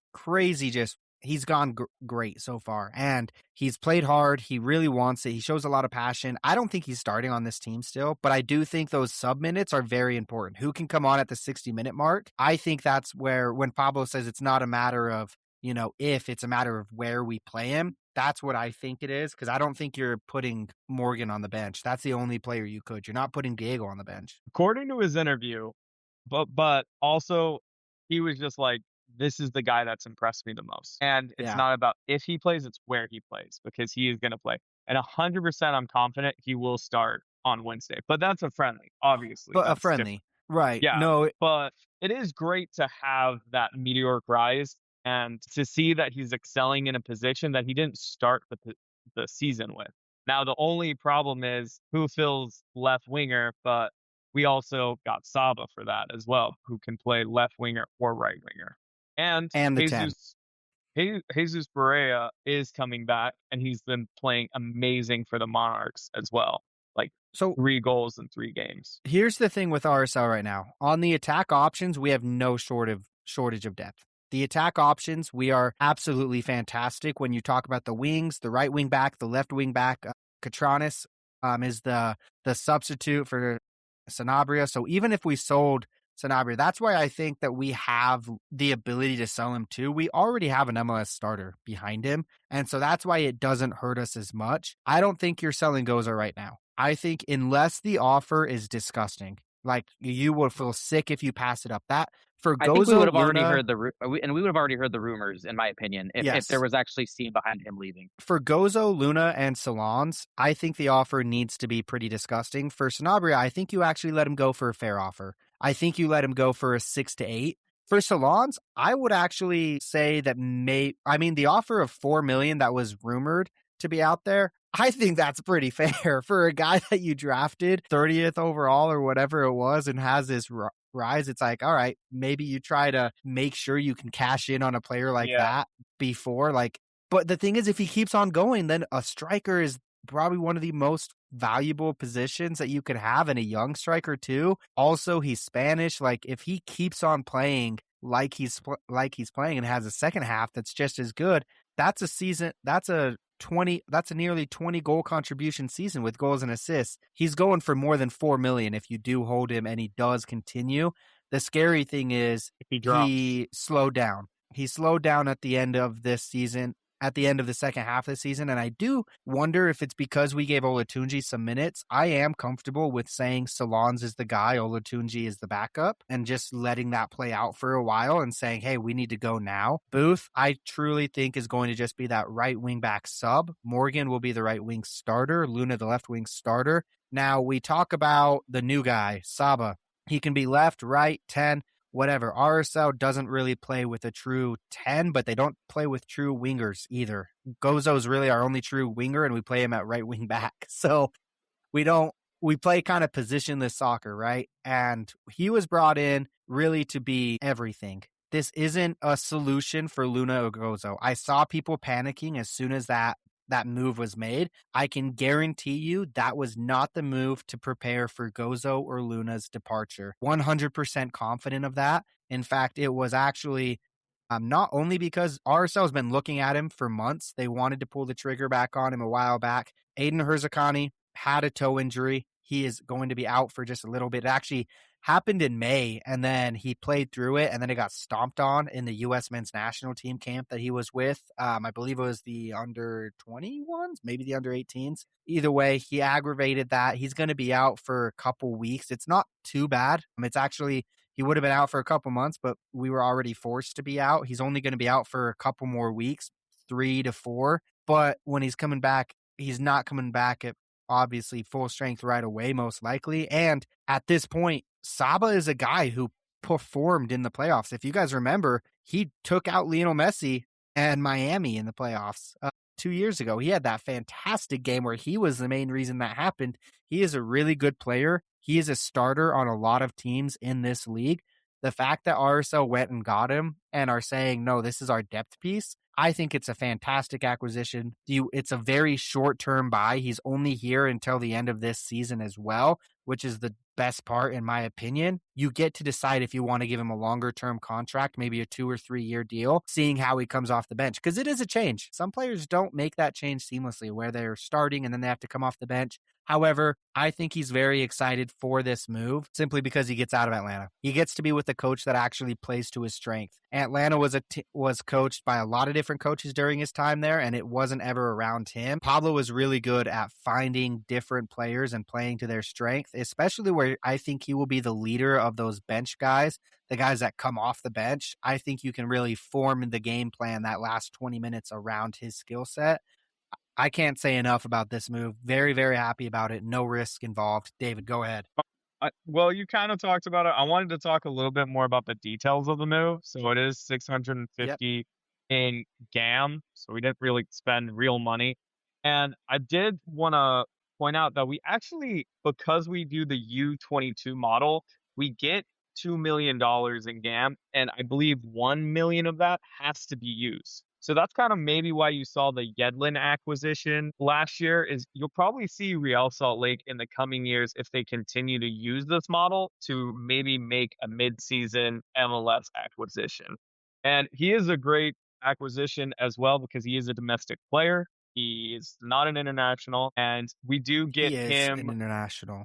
he's gone great so far. And he's played hard. He really wants it. He shows a lot of passion. I don't think he's starting on this team still, but I do think those sub minutes are very important. Who can come on at the 60-minute mark? I think that's where, when Pablo says it's not a matter of, if, it's a matter of where we play him. That's what I think it is, because I don't think you're putting Morgan on the bench. That's the only player you could. You're not putting Diego on the bench. According to his interview, but also he was just like, this is the guy that's impressed me the most. And it's not about if he plays, it's where he plays, because he is going to play. And 100% I'm confident he will start on Wednesday. But that's a friendly, obviously. But a friendly. Different. Right. Yeah. No, but it is great to have that meteoric rise and to see that he's excelling in a position that he didn't start the season with. Now, the only problem is who fills left winger, but we also got Saba for that as well, who can play left winger or right winger. And the Jesus Barea is coming back, and he's been playing amazing for the Monarchs as well. Like 3 goals in 3 games. Here's the thing with RSL right now. On the attack options, we have no shortage of depth. The attack options, we are absolutely fantastic. When you talk about the wings, the right wing back, the left wing back, Catranis is the substitute for Sanabria. So even if we sold Sanabria, that's why I think that we have the ability to sell him too. We already have an MLS starter behind him. And so that's why it doesn't hurt us as much. I don't think you're selling Goza right now. I think unless the offer is disgusting, like you will feel sick if you pass it up. That for Goza, I think we would have already heard we would have already heard the rumors, in my opinion, if there was actually steam behind him leaving. For Gozo, Luna, and Salons, I think the offer needs to be pretty disgusting. For Sanabria, I think you actually let him go for a fair offer. I think you let him go for a 6 to 8. For Salons, I would actually say that the offer of $4 million that was rumored to be out there, I think that's pretty fair for a guy that you drafted 30th overall or whatever it was and has this rise. It's like, all right, maybe you try to make sure you can cash in on a player like that before. But the thing is, if he keeps on going, then a striker is probably one of the most valuable positions that you could have, and a young striker too. Also, he's Spanish. Like, if he keeps on playing like he's playing and has a second half that's just as good, that's a nearly 20 goal contribution season with goals and assists. He's going for more than 4 million if you do hold him and he does continue. The scary thing is he slowed down. He slowed down at the end of this season, at the end of the second half of the season. And I do wonder if it's because we gave Olatunji some minutes. I am comfortable with saying Salons is the guy, Olatunji is the backup, and just letting that play out for a while and saying, hey, we need to go now. Booth, I truly think, is going to just be that right wing back sub. Morgan will be the right wing starter. Luna, the left wing starter. Now we talk about the new guy, Saba. He can be left, right, 10. Whatever. RSL doesn't really play with a true 10, but they don't play with true wingers either. Gozo's really our only true winger, and we play him at right wing back. So we play kind of positionless soccer, right? And he was brought in really to be everything. This isn't a solution for Luna or Gozo. I saw people panicking as soon as that move was made. I can guarantee you that was not the move to prepare for Gozo or Luna's departure. 100% confident of that. In fact, it was actually not only because RSL has been looking at him for months. They wanted to pull the trigger back on him a while back. Aiden Herzakani had a toe injury. He is going to be out for just a little bit. It actually happened in May, and then he played through it, and then it got stomped on in the US men's national team camp that he was with. I believe it was the under 21s, maybe the under 18s. Either way, he aggravated that. He's going to be out for a couple weeks. It's not too bad. It's actually, he would have been out for a couple months, but we were already forced to be out. He's only going to be out for a couple more weeks, 3 to 4. But when he's coming back, he's not coming back at obviously full strength right away, most likely. And at this point, Saba is a guy who performed in the playoffs. If you guys remember, he took out Lionel Messi and Miami in the playoffs 2 years ago. He had that fantastic game where he was the main reason that happened. He is a really good player. He is a starter on a lot of teams in this league. The fact that RSL went and got him and are saying, no, this is our depth piece, I think it's a fantastic acquisition. It's a very short-term buy. He's only here until the end of this season as well, which is the best part, in my opinion. You get to decide if you want to give him a longer-term contract, maybe a 2 or 3 year deal, seeing how he comes off the bench, because it is a change. Some players don't make that change seamlessly, where they're starting and then they have to come off the bench. However, I think he's very excited for this move simply because he gets out of Atlanta. He gets to be with a coach that actually plays to his strength. Atlanta was coached by a lot of different coaches during his time there, and it wasn't ever around him. Pablo was really good at finding different players and playing to their strength, especially where I think he will be the leader of those bench guys, the guys that come off the bench. I think you can really form the game plan that last 20 minutes around his skill set. I can't say enough about this move. Very, very happy about it. No risk involved. David, go ahead. Well, you kind of talked about it. I wanted to talk a little bit more about the details of the move. So it is 650 in GAM. So we didn't really spend real money. And I did want to point out that we actually, because we do the U22 model, we get $2 million in GAM. And I believe 1 million of that has to be used. So that's kind of maybe why you saw the Yedlin acquisition last year. Is you'll probably see Real Salt Lake in the coming years, if they continue to use this model, to maybe make a mid-season MLS acquisition. And he is a great acquisition as well because he is a domestic player. He is not an international, and we do get him an international.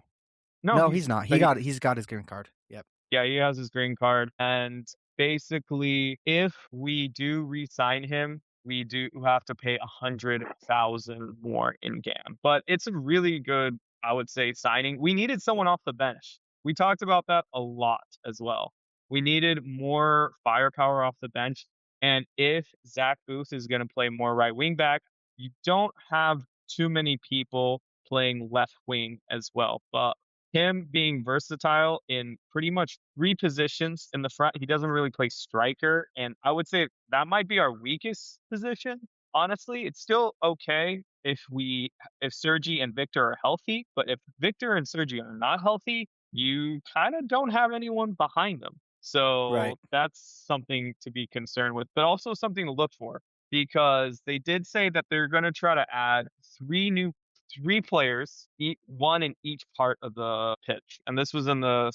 No, he's not. He's got his green card. Yep. Yeah, he has his green card. And basically, if we do re-sign him, we do have to pay 100,000 more in GAM. But it's a really good, I would say, signing. We needed someone off the bench. We talked about that a lot as well. We needed more firepower off the bench. And if Zach Booth is going to play more right wing back, you don't have too many people playing left wing as well. But him being versatile in pretty much 3 positions in the front. He doesn't really play striker, and I would say that might be our weakest position. Honestly, it's still okay if Sergi and Victor are healthy, but if Victor and Sergi are not healthy, you kind of don't have anyone behind them. So Right. that's something to be concerned with, but also something to look for because they did say that they're going to try to add 3 players, one in each part of the pitch. And this was in the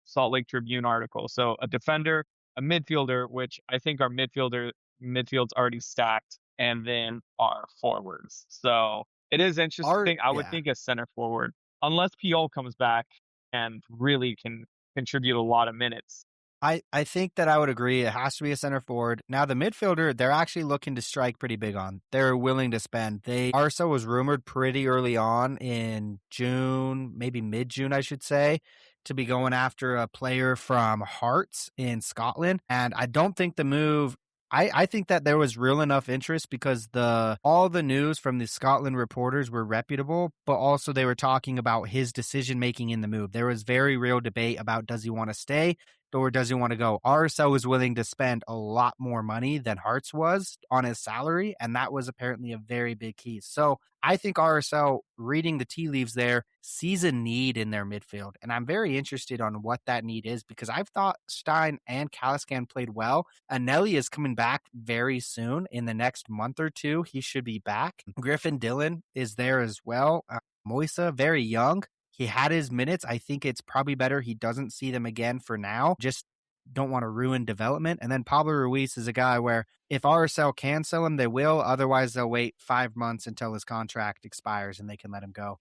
Salt Lake Tribune article. So a defender, a midfielder, which I think our midfield's already stacked, and then our forwards. So it is interesting. I would think a center forward, unless Piol comes back and really can contribute a lot of minutes. I think that I would agree. It has to be a center forward. Now, the midfielder, they're actually looking to strike pretty big on. They're willing to spend. RSL was rumored pretty early on in June, maybe mid-June, I should say, to be going after a player from Hearts in Scotland. And I don't think the move... I think that there was real enough interest because all the news from the Scotland reporters were reputable, but also they were talking about his decision-making in the move. There was very real debate about does he want to stay or does he want to go. RSL was willing to spend a lot more money than Hearts was on his salary, and that was apparently a very big key. So I think RSL, reading the tea leaves there, sees a need in their midfield, and I'm very interested on what that need is because I've thought Stein and Kalaskan played well. Anelli is coming back very soon. In the next month or two, he should be back. Griffin Dillon is there as well. Moisa, very young. He had his minutes. I think it's probably better he doesn't see them again for now. Just don't want to ruin development. And then Pablo Ruiz is a guy where if RSL can sell him, they will. Otherwise, they'll wait 5 months until his contract expires and they can let him go.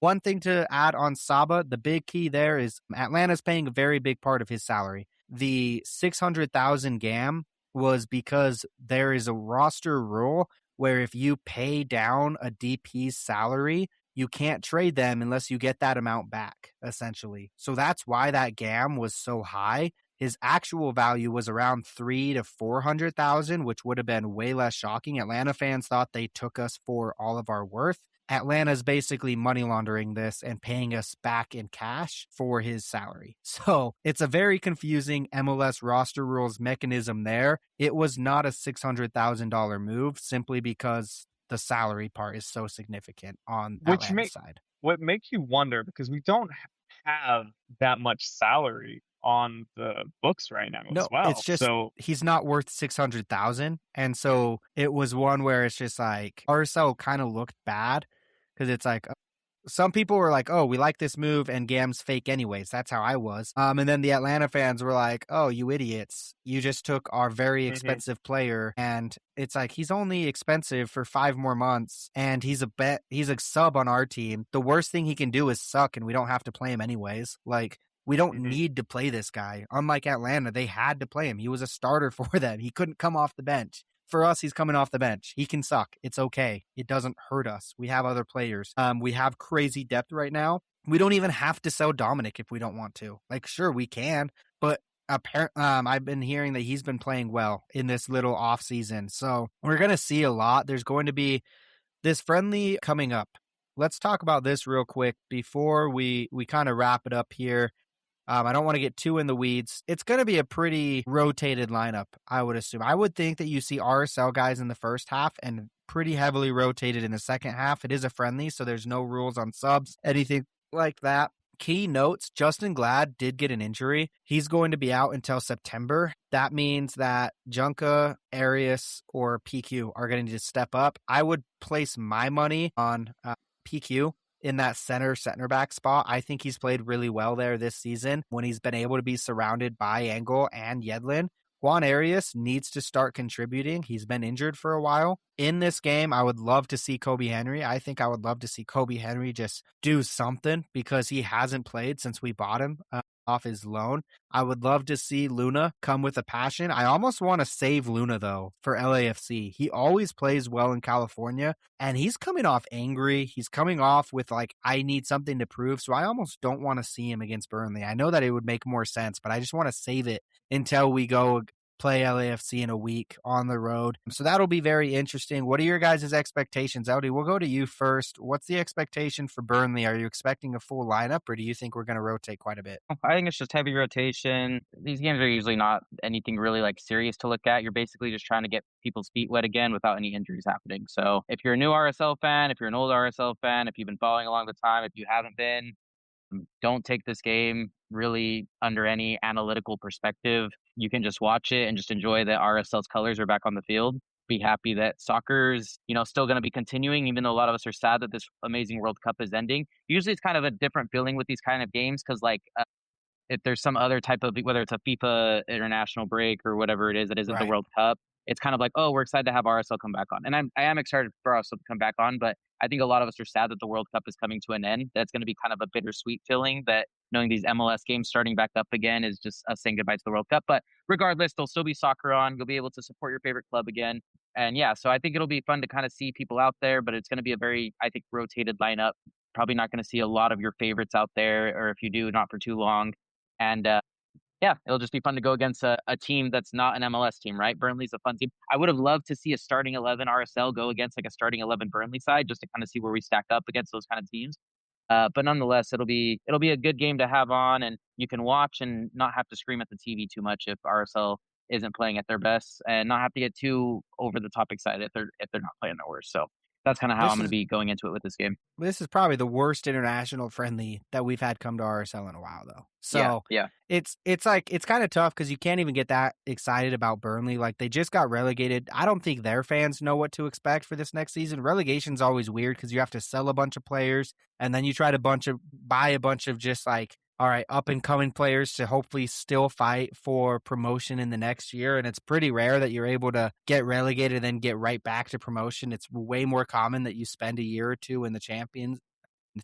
One thing to add on Saba, the big key there is Atlanta's paying a very big part of his salary. The 600,000 GAM was because there is a roster rule where if you pay down a DP's salary, you can't trade them unless you get that amount back, essentially. So that's why that GAM was so high. His actual value was around 300,000 to 400,000, which would have been way less shocking. Atlanta fans thought they took us for all of our worth. Atlanta's basically money laundering this and paying us back in cash for his salary. So it's a very confusing MLS roster rules mechanism there. It was not a $600,000 move simply because the salary part is so significant on Atlanta's side. What makes you wonder, because we don't have that much salary on the books right now as well. It's just he's not worth 600,000, and so it was one where it's just like RSL kind of looked bad because it's like some people were like, oh, we like this move and GAM's fake anyways. That's how I was. And then the Atlanta fans were like, oh, you idiots. You just took our very expensive player. And it's like, he's only expensive for 5 more months. And he's a sub on our team. The worst thing he can do is suck and we don't have to play him anyways. Like, we don't need to play this guy. Unlike Atlanta, they had to play him. He was a starter for them. He couldn't come off the bench. For us, he's coming off the bench. He can suck. It's okay. It doesn't hurt us. We have other players. We have crazy depth right now. We don't even have to sell Dominic if we don't want to. Like, sure, we can, but I've been hearing that he's been playing well in this little off season. So we're going to see a lot. There's going to be this friendly coming up. Let's talk about this real quick before we kind of wrap it up here. I don't want to get too in the weeds. It's going to be a pretty rotated lineup, I would assume. I would think that you see RSL guys in the first half and pretty heavily rotated in the second half. It is a friendly, so there's no rules on subs, anything like that. Key notes, Justin Glad did get an injury. He's going to be out until September. That means that Junka, Arias, or PQ are going to need to step up. I would place my money on PQ. In that center back spot. I think he's played really well there this season when he's been able to be surrounded by Engel and Yedlin. Juan Arias needs to start contributing. He's been injured for a while. In this game, I would love to see Kobe Henry. I think I would love to see Kobe Henry just do something because he hasn't played since we bought him off his loan. I would love to see Luna come with a passion. I almost want to save Luna, though, for LAFC. He always plays well in California, and he's coming off angry. He's coming off with, like, I need something to prove, so I almost don't want to see him against Burnley. I know that it would make more sense, but I just want to save it until we go play LAFC in a week on the road. So that'll be very interesting. What are your guys' expectations? Audi, we'll go to you first. What's the expectation for Burnley? Are you expecting a full lineup, or do you think we're going to rotate quite a bit? I think it's just heavy rotation. These games are usually not anything really like serious to look at. You're basically just trying to get people's feet wet again without any injuries happening. So if you're a new RSL fan, if you're an old RSL fan, if you've been following along the time, if you haven't been, don't take this game really under any analytical perspective. You can just watch it and just enjoy that RSL's colors are back on the field. Be happy that soccer's, still going to be continuing, even though a lot of us are sad that this amazing World Cup is ending. Usually it's kind of a different feeling with these kind of games because, like, if there's some other type of, whether it's a FIFA international break or whatever it is that isn't the World Cup, it's kind of like, oh, we're excited to have RSL come back on. And I am excited for RSL to come back on, but I think a lot of us are sad that the World Cup is coming to an end. That's going to be kind of a bittersweet feeling that knowing these MLS games starting back up again is just us saying goodbye to the World Cup. But regardless, there'll still be soccer on. You'll be able to support your favorite club again. And yeah, so I think it'll be fun to kind of see people out there, but it's going to be a very, I think, rotated lineup. Probably not going to see a lot of your favorites out there, or if you do, not for too long. And yeah, it'll just be fun to go against a team that's not an MLS team, right? Burnley's a fun team. I would have loved to see a starting 11 RSL go against like a starting 11 Burnley side, just to kind of see where we stack up against those kind of teams. But nonetheless, it'll be a good game to have on, and you can watch and not have to scream at the TV too much if RSL isn't playing at their best, and not have to get too over the top excited if they're not playing their worst. So that's kind of how I'm going to be going into it with this game. This is probably the worst international friendly that we've had come to RSL in a while, though. So yeah. It's kind of tough because you can't even get that excited about Burnley. Like, they just got relegated. I don't think their fans know what to expect for this next season. Relegation's always weird because you have to sell a bunch of players, and then you try to buy a bunch of just like, all right, up-and-coming players to hopefully still fight for promotion in the next year. And it's pretty rare that you're able to get relegated and then get right back to promotion. It's way more common that you spend a year or two in the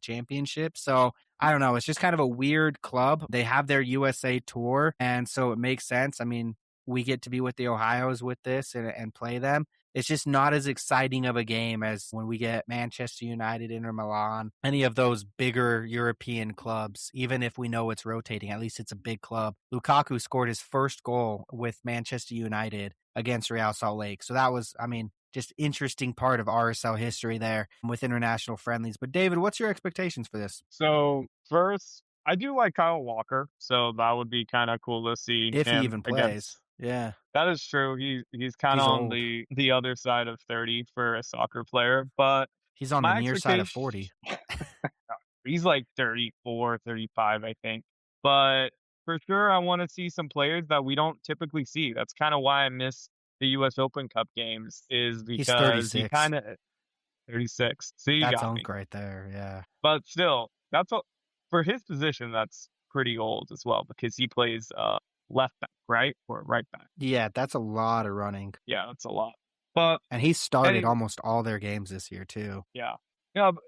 championship. So I don't know. It's just kind of a weird club. They have their USA tour, and so it makes sense. I mean, we get to be with the Ohios with this and play them. It's just not as exciting of a game as when we get Manchester United, Inter Milan, any of those bigger European clubs. Even if we know it's rotating, at least it's a big club. Lukaku scored his first goal with Manchester United against Real Salt Lake. So that was, just interesting part of RSL history there with international friendlies. But David, what's your expectations for this? So first, I do like Kyle Walker, so that would be kind of cool to see if him he even plays. Yeah, that is true. He's kind of on the other side of 30 for a soccer player, but he's on the near side of 40. He's like 34, 35, I think. But for sure, I want to see some players that we don't typically see. That's kind of why I miss the US Open Cup games, is because he kind of 36. See, that's Unk right there, yeah. But still, that's for his position. That's pretty old as well because he plays left back, right, or right back. Yeah, that's a lot of running. Yeah, that's a lot. And he started almost all their games this year too. Yeah,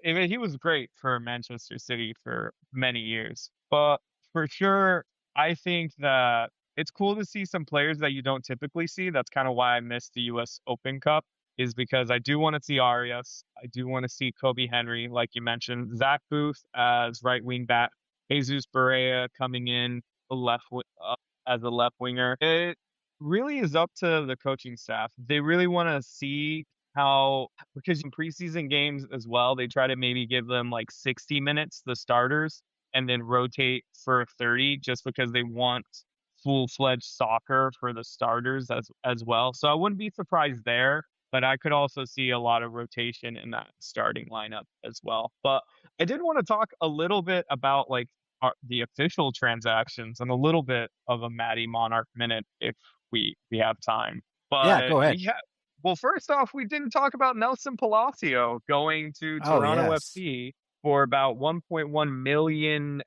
he was great for Manchester City for many years. But for sure, I think that it's cool to see some players that you don't typically see. That's kind of why I missed the US Open Cup, is because I do want to see Arias. I do want to see Kobe Henry, like you mentioned, Zach Booth as right wing back, Jesus Barea coming in as a left winger. It really is up to the coaching staff. They really want to see because in preseason games as well, they try to maybe give them like 60 minutes, the starters, and then rotate for 30 just because they want full-fledged soccer for the starters as well. So I wouldn't be surprised there, but I could also see a lot of rotation in that starting lineup as well. But I did want to talk a little bit about like the official transactions and a little bit of a Matty Monarch minute if we have time. But yeah, go ahead. Well, first off, we didn't talk about Nelson Palacio going to Toronto FC for about $1.1 million,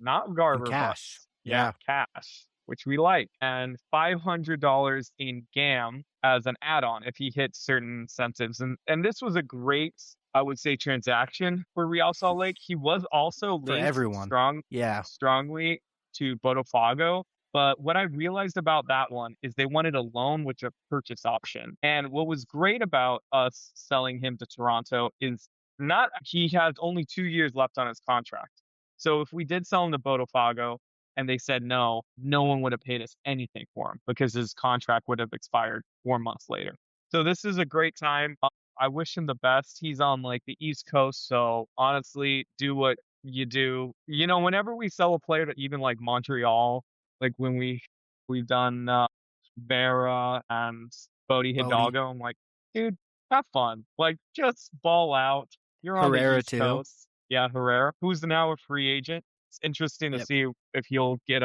not Garber cash. Yeah, cash, which we like, and $500 in GAM as an add-on if he hits certain incentives. And this was a great, I would say, transaction for Real Salt Lake. He was also linked strongly to Botafogo. But what I realized about that one is they wanted a loan with a purchase option. And what was great about us selling him to Toronto is he has only 2 years left on his contract. So if we did sell him to Botafogo, and they said no, no one would have paid us anything for him because his contract would have expired 4 months later. So this is a great time. I wish him the best. He's on like the East Coast, so honestly, do what you do. You know, whenever we sell a player to even like Montreal, like when we've done Vera and Bodie Hidalgo, I'm like, dude, have fun. Like, just ball out. You're on Herrera the East too. Coast. Yeah, Herrera, who's now a free agent. It's interesting to see if he'll get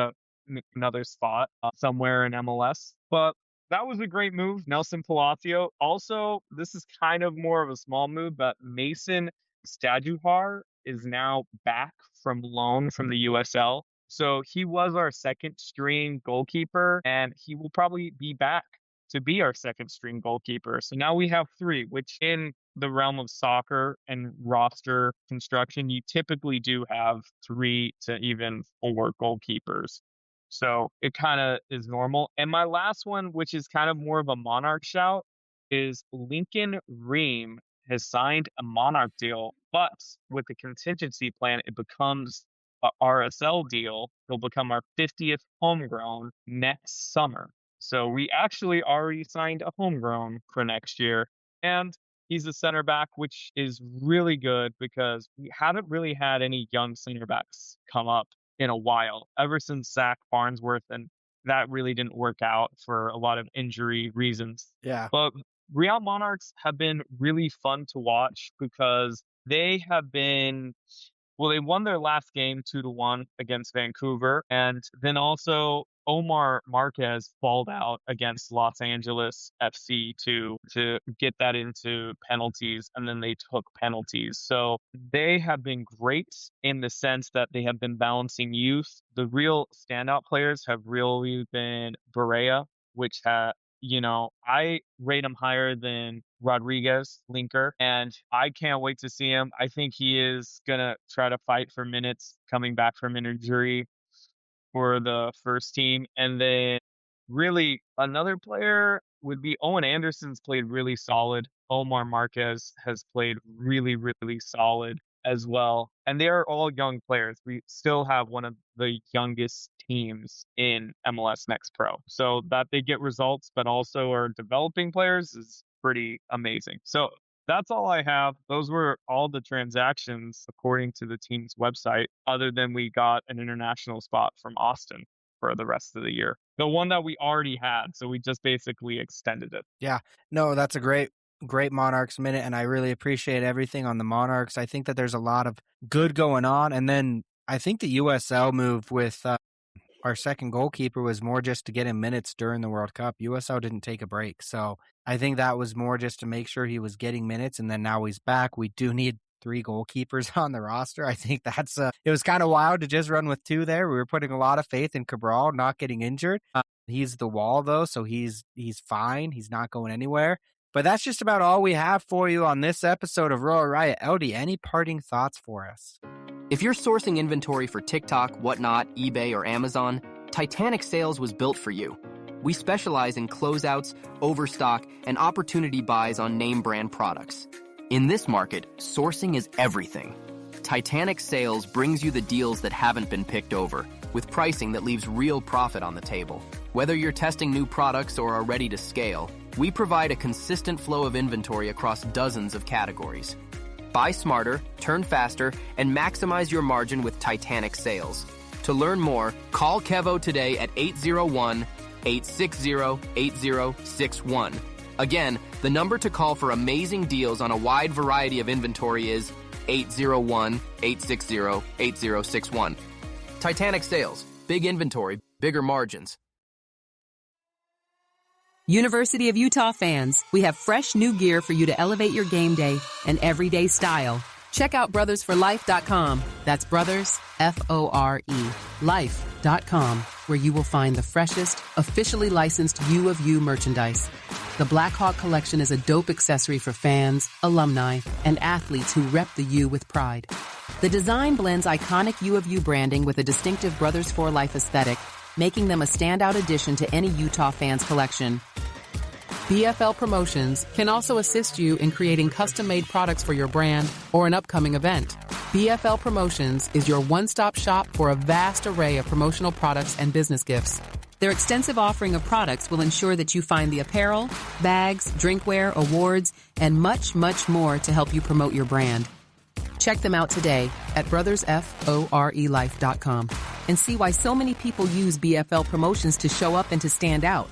another spot somewhere in MLS. But that was a great move. Nelson Palacio. Also, this is kind of more of a small move, but Mason Staduhar is now back from loan from the USL. So he was our second string goalkeeper, and he will probably be back to be our second string goalkeeper. So now we have 3, which in the realm of soccer and roster construction, you typically do have 3 to even 4 goalkeepers. So it kind of is normal. And my last one, which is kind of more of a Monarch shout, is Lincoln Ream has signed a Monarch deal, but with the contingency plan, it becomes a RSL deal. He'll become our 50th homegrown next summer. So we actually already signed a homegrown for next year. And he's a center back, which is really good because we haven't really had any young center backs come up in a while, ever since Zach Farnsworth, and that really didn't work out for a lot of injury reasons. Yeah. But Real Monarchs have been really fun to watch because they have been, well, they won their last game 2-1 against Vancouver, and then also Omar Marquez balled out against Los Angeles FC to get that into penalties, and then they took penalties. So they have been great in the sense that they have been balancing youth. The real standout players have really been Barea, which I rate him higher than Rodriguez, Linker, and I can't wait to see him. I think he is going to try to fight for minutes coming back from an injury for the first team. And then really another player would be Owen Anderson's played really solid. Omar Marquez has played really, really solid as well. And they are all young players. We still have one of the youngest teams in MLS Next Pro. So that they get results, but also are developing players is pretty amazing. So that's all I have. Those were all the transactions according to the team's website, other than we got an international spot from Austin for the rest of the year. The one that we already had. So we just basically extended it. Yeah. No, that's a great Monarchs minute, and I really appreciate everything on the Monarchs. I think that there's a lot of good going on. And then I think the USL move with our second goalkeeper was more just to get him minutes during the World Cup. USL didn't take a break. So I think that was more just to make sure he was getting minutes, and then now he's back. We do need 3 goalkeepers on the roster. I think that's it was kind of wild to just run with 2 there. We were putting a lot of faith in Cabral not getting injured. He's the wall though, so he's fine. He's not going anywhere. But that's just about all we have for you on this episode of Royal Riot. LD, any parting thoughts for us? If you're sourcing inventory for TikTok, Whatnot, eBay, or Amazon, Titanic Sales was built for you. We specialize in closeouts, overstock, and opportunity buys on name brand products. In this market, sourcing is everything. Titanic Sales brings you the deals that haven't been picked over, with pricing that leaves real profit on the table. Whether you're testing new products or are ready to scale, we provide a consistent flow of inventory across dozens of categories. Buy smarter, turn faster, and maximize your margin with Titanic Sales. To learn more, call Kevo today at 801-860-8061. Again, the number to call for amazing deals on a wide variety of inventory is 801-860-8061. Titanic Sales. Big inventory, bigger margins. University of Utah fans, we have fresh new gear for you to elevate your game day and everyday style. Check out brothersforlife.com. That's brothers, F-O-R-E, life.com, where you will find the freshest, officially licensed U of U merchandise. The Blackhawk collection is a dope accessory for fans, alumni, and athletes who rep the U with pride. The design blends iconic U of U branding with a distinctive Brothers for Life aesthetic, making them a standout addition to any Utah fans collection. BFL Promotions can also assist you in creating custom-made products for your brand or an upcoming event. BFL Promotions is your one-stop shop for a vast array of promotional products and business gifts. Their extensive offering of products will ensure that you find the apparel, bags, drinkware, awards, and much, much more to help you promote your brand. Check them out today at brothersforelife.com and see why so many people use BFL Promotions to show up and to stand out.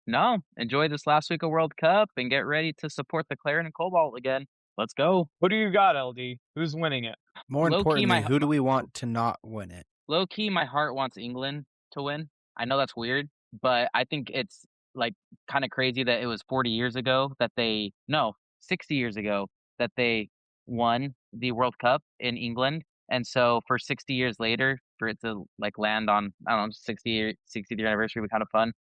No, enjoy this last week of World Cup and get ready to support the Claret and Cobalt again. Let's go. Who do you got, LD? Who's winning it? More importantly, who do we want to not win it? Low key, my heart wants England to win. I know that's weird, but I think it's like kind of crazy that it was 60 years ago that they won the World Cup in England. And so for 60 years later, for it to like land on, I don't know, 60th anniversary would be kind of fun.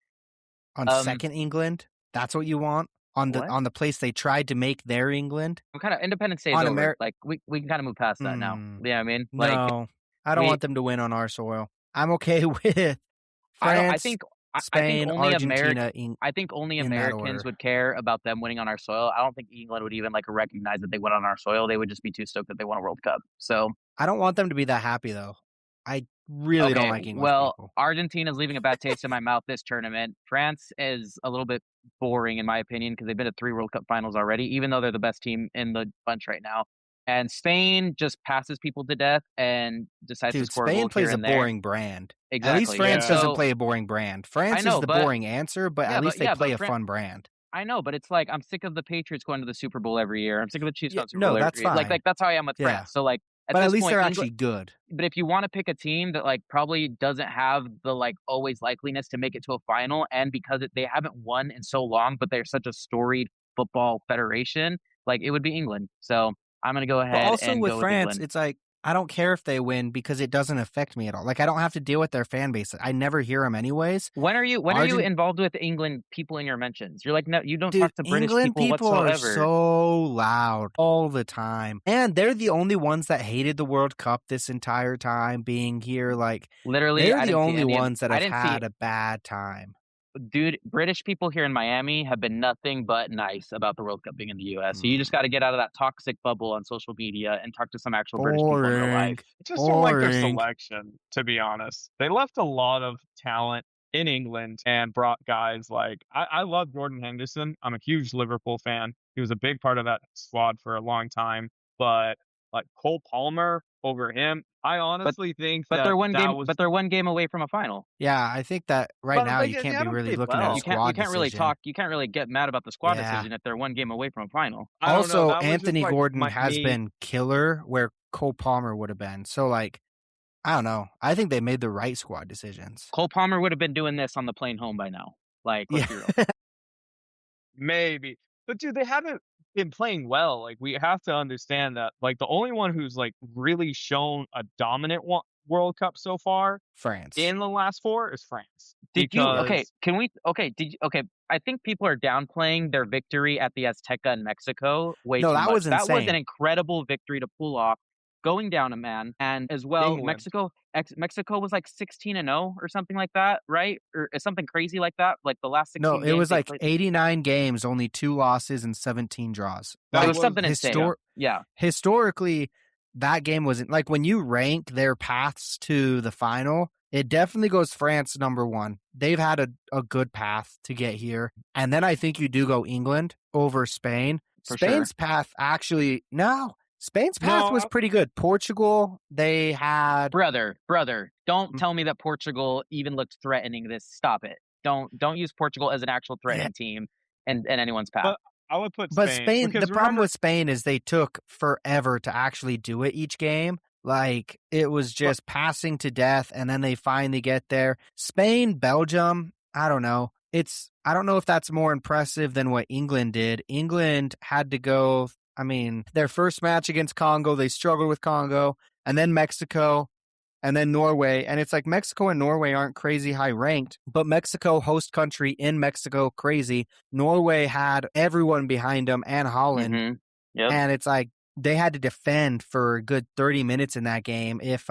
On second England? That's what you want? On the place they tried to make their England? I'm kind of Independence Day is over. Like we can kind of move past that now. Yeah, I mean, like, no, I don't want them to win on our soil. I'm okay with France, Spain, Argentina. I think only Americans would care about them winning on our soil. I don't think England would even like recognize that they went on our soil. They would just be too stoked that they won a World Cup. So I don't want them to be that happy though. I really don't like English people. Argentina's leaving a bad taste in my mouth this tournament. France is a little bit boring in my opinion because they've been to 3 World Cup finals already, even though they're the best team in the bunch right now. And Spain just passes people to death and decides to score Spain a goal plays here a and there. boring brand. Exactly. At least France doesn't play a boring brand. France is the boring answer, but at least they play a fun brand. I know, but it's like I'm sick of the Patriots going to the Super Bowl every year. I'm sick of the Chiefs going to the Super Bowl every year. Fine. Like that's how I am with France. So like, but at least they're actually good. But if you want to pick a team that like probably doesn't have the like always likeliness to make it to a final, and because they haven't won in so long, but they're such a storied football federation, like it would be England. So I'm going to go ahead and go with England. Also with France, it's like, I don't care if they win because it doesn't affect me at all. Like, I don't have to deal with their fan base. I never hear them anyways. When are you involved with England people in your mentions? You're like, no, you don't talk to British England people whatsoever. Are so loud all the time. And they're the only ones that hated the World Cup this entire time being here. Like, literally, they're the only ones that have had a bad time. Dude, British people here in Miami have been nothing but nice about the World Cup being in the U.S. So you just got to get out of that toxic bubble on social media and talk to some actual British people in real life. I just don't like their selection, to be honest. They left a lot of talent in England and brought guys like, I love Jordan Henderson. I'm a huge Liverpool fan. He was a big part of that squad for a long time. But like Cole Palmer over him, I honestly think that they're one game away from a final. Yeah, I think that now you can't be really looking at a squad you can't really decision. You can't really get mad about the squad decision if they're one game away from a final. Also, Anthony Gordon has been killer where Cole Palmer would have been. So, like, I don't know. I think they made the right squad decisions. Cole Palmer would have been doing this on the plane home by now. Like, let's be real. Maybe. But, dude, they haven't been playing well. Like, we have to understand that. Like, the only one who's, like, really shown a dominant World Cup so far, France, in the last 4 is France. I think people are downplaying their victory at the Azteca in Mexico way too much. Was insane. That was an incredible victory to pull off, going down a man, and as well, Mexico was like 16-0 or something like that, right? Or something crazy like that. Like the last 16 games. No, it was like 89 games, only 2 losses and 17 draws. That was something insane. Yeah. Historically, that game wasn't like when you rank their paths to the final, it definitely goes France number 1. They've had a good path to get here. And then I think you do go England over Spain. Spain's path Spain's path was pretty good. Portugal, they had... Brother, don't tell me that Portugal even looked threatening this. Stop it. Don't use Portugal as an actual threatening team in anyone's path. But I would put Spain. But Spain, the problem with Spain is they took forever to actually do it each game. Like, it was just passing to death, and then they finally get there. Spain, Belgium, I don't know. I don't know if that's more impressive than what England did. England had to go... I mean, their first match against Congo, they struggled with Congo, and then Mexico, and then Norway. And it's like Mexico and Norway aren't crazy high ranked, but Mexico, host country in Mexico, crazy. Norway had everyone behind them and Holland. Mm-hmm. Yep. And it's like they had to defend for a good 30 minutes in that game. If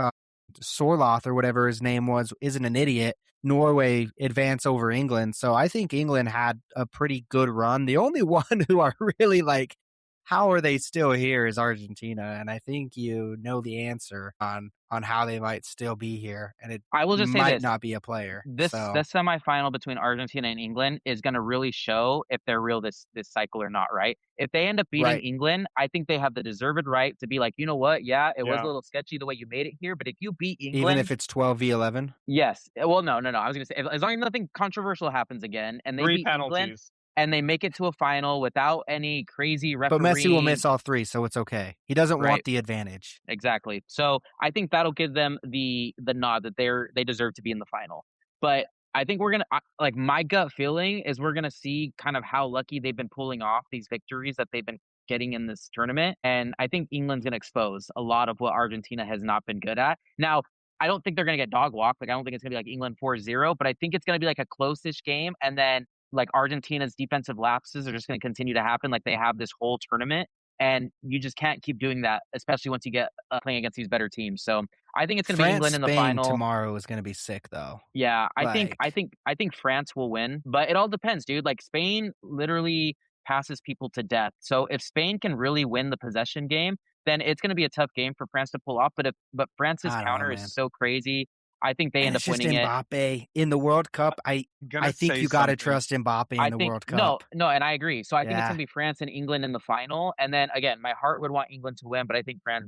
Sorloth or whatever his name was isn't an idiot, Norway advance over England. So I think England had a pretty good run. The only one who are really like how are they still here is Argentina, and I think you know the answer on how they might still be here, and it I will just say might this. not be a player. This semifinal between Argentina and England is going to really show if they're real this cycle or not, right? If they end up beating England, I think they have the deserved right to be like, you know what? Yeah, it was a little sketchy the way you made it here, but if you beat England, even if it's 12v11, yes. Well, no. I was going to say, as long as nothing controversial happens again, and they beat England, and they make it to a final without any crazy refereeing. But Messi will miss all three, so it's okay. He doesn't want the advantage. Exactly. So I think that'll give them the nod that they deserve to be in the final. But I think we're gonna my gut feeling is we're gonna see kind of how lucky they've been pulling off these victories that they've been getting in this tournament, and I think England's gonna expose a lot of what Argentina has not been good at. Now, I don't think they're gonna get dog walked. I don't think it's gonna be like England 4-0, but I think it's gonna be like a close-ish game, and then Argentina's defensive lapses are just going to continue to happen like they have this whole tournament. And you just can't keep doing that, especially once you get playing against these better teams. So I think it's going to be England in the final. Tomorrow is going to be sick, though. Yeah, I think France will win, but it all depends, dude. Spain literally passes people to death. So if Spain can really win the possession game, then it's going to be a tough game for France to pull off. But France's counter is so crazy. I think they end up winning it. Mbappe in the World Cup. I think you got to trust Mbappe in the World Cup. No, and I agree. So I think it's going to be France and England in the final. And then again, my heart would want England to win, but I think France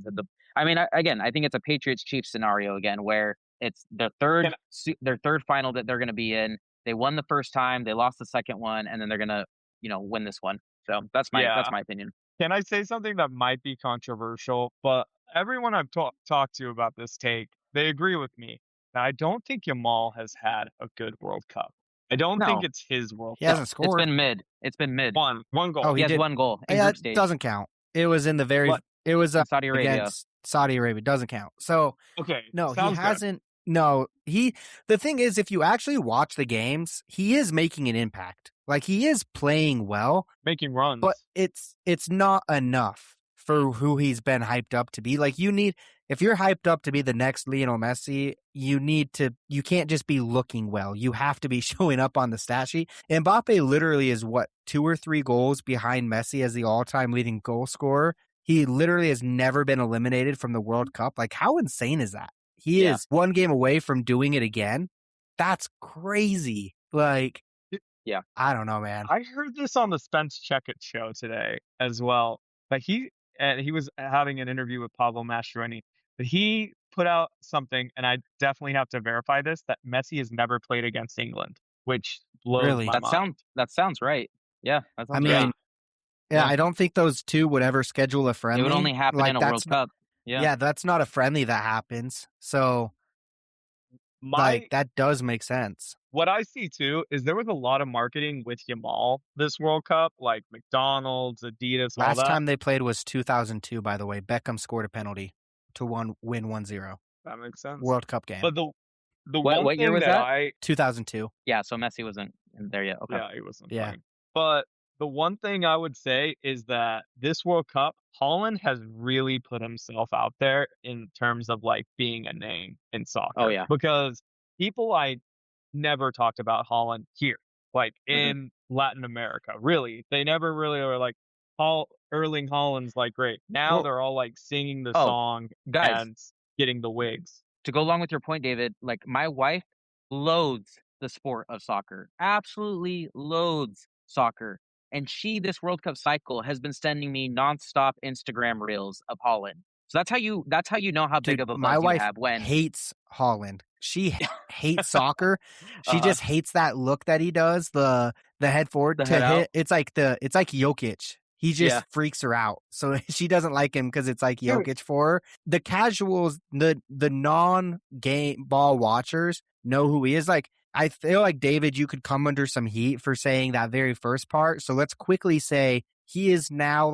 I think it's a Patriots-Chiefs scenario again, where it's their third final that they're going to be in. They won the first time, they lost the second one, and then they're going to, win this one. So that's my opinion. Can I say something that might be controversial? But everyone I've talked to about this take, they agree with me. I don't think Yamal has had a good World Cup. I don't think it's his World Cup. He hasn't scored. It's been mid. One goal. Oh, he has 1 goal. It doesn't count. It was in the it was Saudi Arabia. Against Saudi Arabia. Doesn't count. So no, he hasn't. Good. No, the thing is, if you actually watch the games, he is making an impact. He is playing well, making runs, but it's not enough for who he's been hyped up to be. If you're hyped up to be the next Lionel Messi, you can't just be looking well. You have to be showing up on the stat sheet. Mbappe literally is 2 or 3 goals behind Messi as the all-time leading goal scorer. He literally has never been eliminated from the World Cup. How insane is that? He is 1 game away from doing it again. That's crazy. Yeah. I don't know, man. I heard this on the Spence Checkit show today as well. But he was having an interview with Pablo Mastroeni. But he put out something, and I definitely have to verify this, that Messi has never played against England, which blows my mind. That sounds right. Yeah. Right. Yeah, I don't think those two would ever schedule a friendly. It would only happen in a World Cup. Yeah, that's not a friendly that happens. So, that does make sense. What I see, too, is there was a lot of marketing with Yamal this World Cup, like McDonald's, Adidas, all that. Last time they played was 2002, by the way. Beckham scored a penalty to win 1-0. That makes sense. World Cup game. But what year was that? 2002. Yeah, so Messi wasn't there yet. Okay. Yeah, he wasn't playing. But the one thing I would say is that this World Cup, Haaland has really put himself out there in terms of being a name in soccer. Oh, yeah. Because people never talked about Haaland here, in Latin America. Really, they never really were Erling Haaland's great. Now they're all singing the song and getting the wigs. To go along with your point, David, my wife loathes the sport of soccer, absolutely loathes soccer, and this World Cup cycle has been sending me nonstop Instagram reels of Haaland. So that's how you know how big of a buzz you have. When hates Haaland. She hates soccer. She just hates that look that he does, the head forward to hit. It's like Jokic. He just freaks her out. So she doesn't like him because it's like Jokic for her. The casuals, the non-game ball watchers know who he is. I feel like, David, you could come under some heat for saying that very first part. So let's quickly say he is now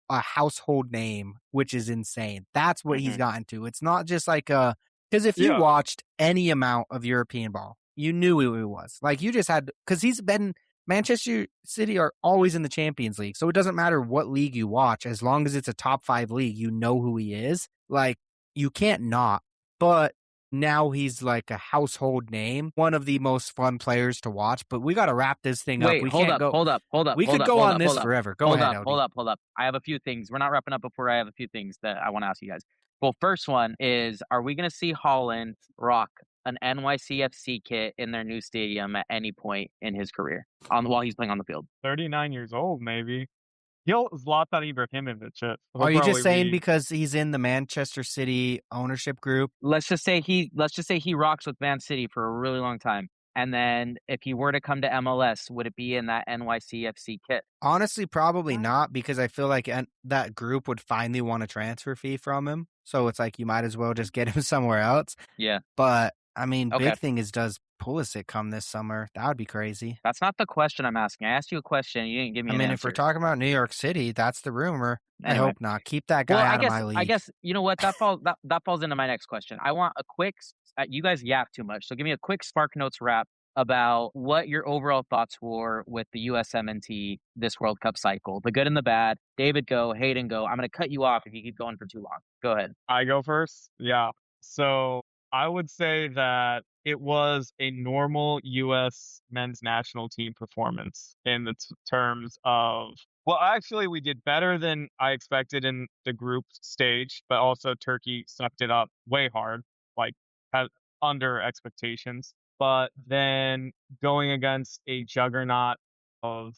a household name, which is insane. That's what he's gotten to. It's not just because if you watched any amount of European ball, you knew who he was. You just had, because he's been, Manchester City are always in the Champions League. So it doesn't matter what league you watch. As long as it's a top 5 league, you know who he is. You can't not. But now he's like a household name, one of the most fun players to watch. But we got to wrap this thing up. We hold can't up, go. hold up. We could go on this forever. Go ahead, LD. Hold up. I have a few things. We're not wrapping up before I have a few things that I want to ask you guys. Well, first one is, are we going to see Holland rock an NYCFC kit in their new stadium at any point in his career while he's playing on the field? 39 years old, maybe. He'll Zlatan Ibrahimovic it. Are you just saying because he's in the Manchester City ownership group? Let's just say he rocks with Man City for a really long time. And then if he were to come to MLS, would it be in that NYCFC kit? Honestly, probably not, because I feel like that group would finally want a transfer fee from him. So it's like you might as well just get him somewhere else. Yeah. But I mean, big thing is, does Pulisic come this summer? That would be crazy. That's not the question I'm asking. I asked you a question. You didn't give me an answer. If we're talking about New York City, that's the rumor. Anyway. I hope not. Keep that guy out of my league. I guess, you know what? That falls into my next question. I want a quick, you guys yap too much. So give me a quick Spark Notes wrap about what your overall thoughts were with the US MNT this World Cup cycle. The good and the bad. David, go. Hayden, go. I'm going to cut you off if you keep going for too long. Go ahead. I go first? Yeah. So I would say that it was a normal U.S. men's national team performance in the terms of, well, actually, we did better than I expected in the group stage, but also Turkey sucked it up way hard, like under expectations. But then going against a juggernaut of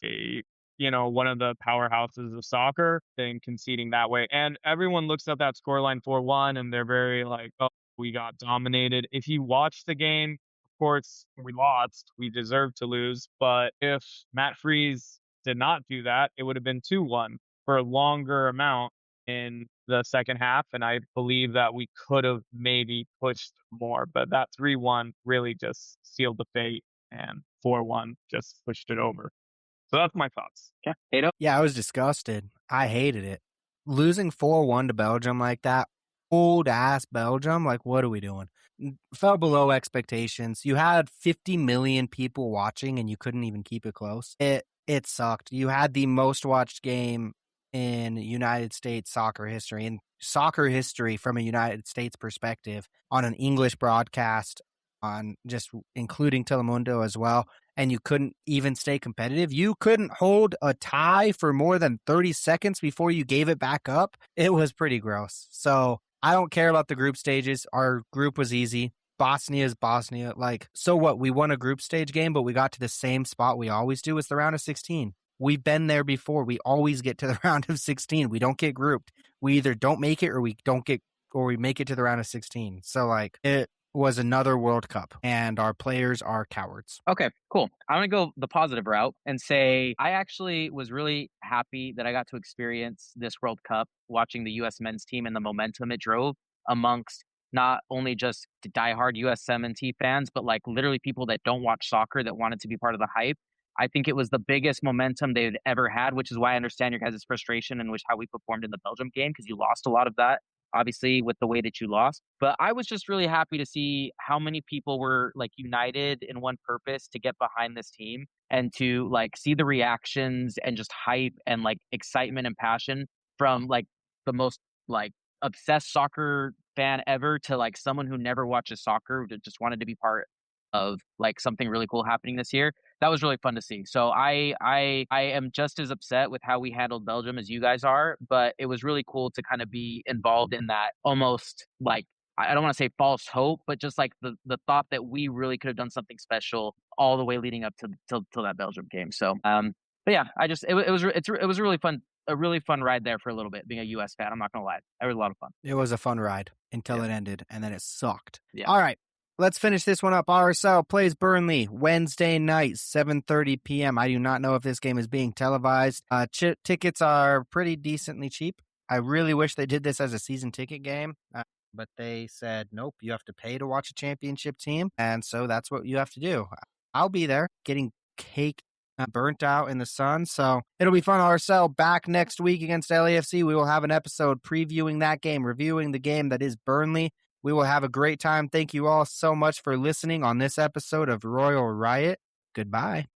one of the powerhouses of soccer, then conceding that way. And everyone looks at that scoreline 4-1 and they're very like, oh, we got dominated. If you watch the game, of course, we lost. We deserved to lose. But if Matt Freese did not do that, it would have been 2-1 for a longer amount in the second half. And I believe that we could have maybe pushed more. But that 3-1 really just sealed the fate, and 4-1 just pushed it over. So that's my thoughts. Yeah, I was disgusted. I hated it. Losing 4-1 to Belgium like that, old ass Belgium, like, what are we doing? Fell below expectations. You had 50 million people watching and you couldn't even keep it close. It sucked. You had the most watched game in United States soccer history, and soccer history from a United States perspective, on an English broadcast, on just including Telemundo as well, and you couldn't even stay competitive. You couldn't hold a tie for more than 30 seconds before you gave it back up. It was pretty gross. So I don't care about the group stages. Our group was easy. Bosnia is Bosnia. Like, so what? We won a group stage game, but we got to the same spot we always do. It's the round of 16. We've been there before. We always get to the round of 16. We don't get grouped. We either don't make it or we make it to the round of 16. So like, it was another World Cup, and our players are cowards. Okay, cool. I'm going to go the positive route and say I actually was really happy that I got to experience this World Cup watching the US men's team and the momentum it drove amongst not only just diehard US MNT fans, but like literally people that don't watch soccer that wanted to be part of the hype. I think it was the biggest momentum they've ever had, which is why I understand your guys' frustration and how we performed in the Belgium game, because you lost a lot of that, obviously, with the way that you lost. But I was just really happy to see how many people were like united in one purpose to get behind this team and to like see the reactions and just hype and like excitement and passion from like the most like obsessed soccer fan ever to like someone who never watches soccer that just wanted to be part of like something really cool happening this year. That was really fun to see. So I am just as upset with how we handled Belgium as you guys are, but it was really cool to kind of be involved in that almost like, I don't want to say false hope, but just like the thought that we really could have done something special all the way leading up to till that Belgium game. So, but yeah, it was really fun. A really fun ride there for a little bit, being a US fan. I'm not going to lie. It was a lot of fun. It was a fun ride until it ended, and then it sucked. Yeah. All right. Let's finish this one up. RSL plays Burnley Wednesday night, 7:30 p.m. I do not know if this game is being televised. Tickets are pretty decently cheap. I really wish they did this as a season ticket game, but they said, nope, you have to pay to watch a championship team, and so that's what you have to do. I'll be there getting cake burnt out in the sun, so it'll be fun. RSL back next week against LAFC. We will have an episode previewing that game, reviewing the game that is Burnley. We will have a great time. Thank you all so much for listening on this episode of Royal Riot. Goodbye.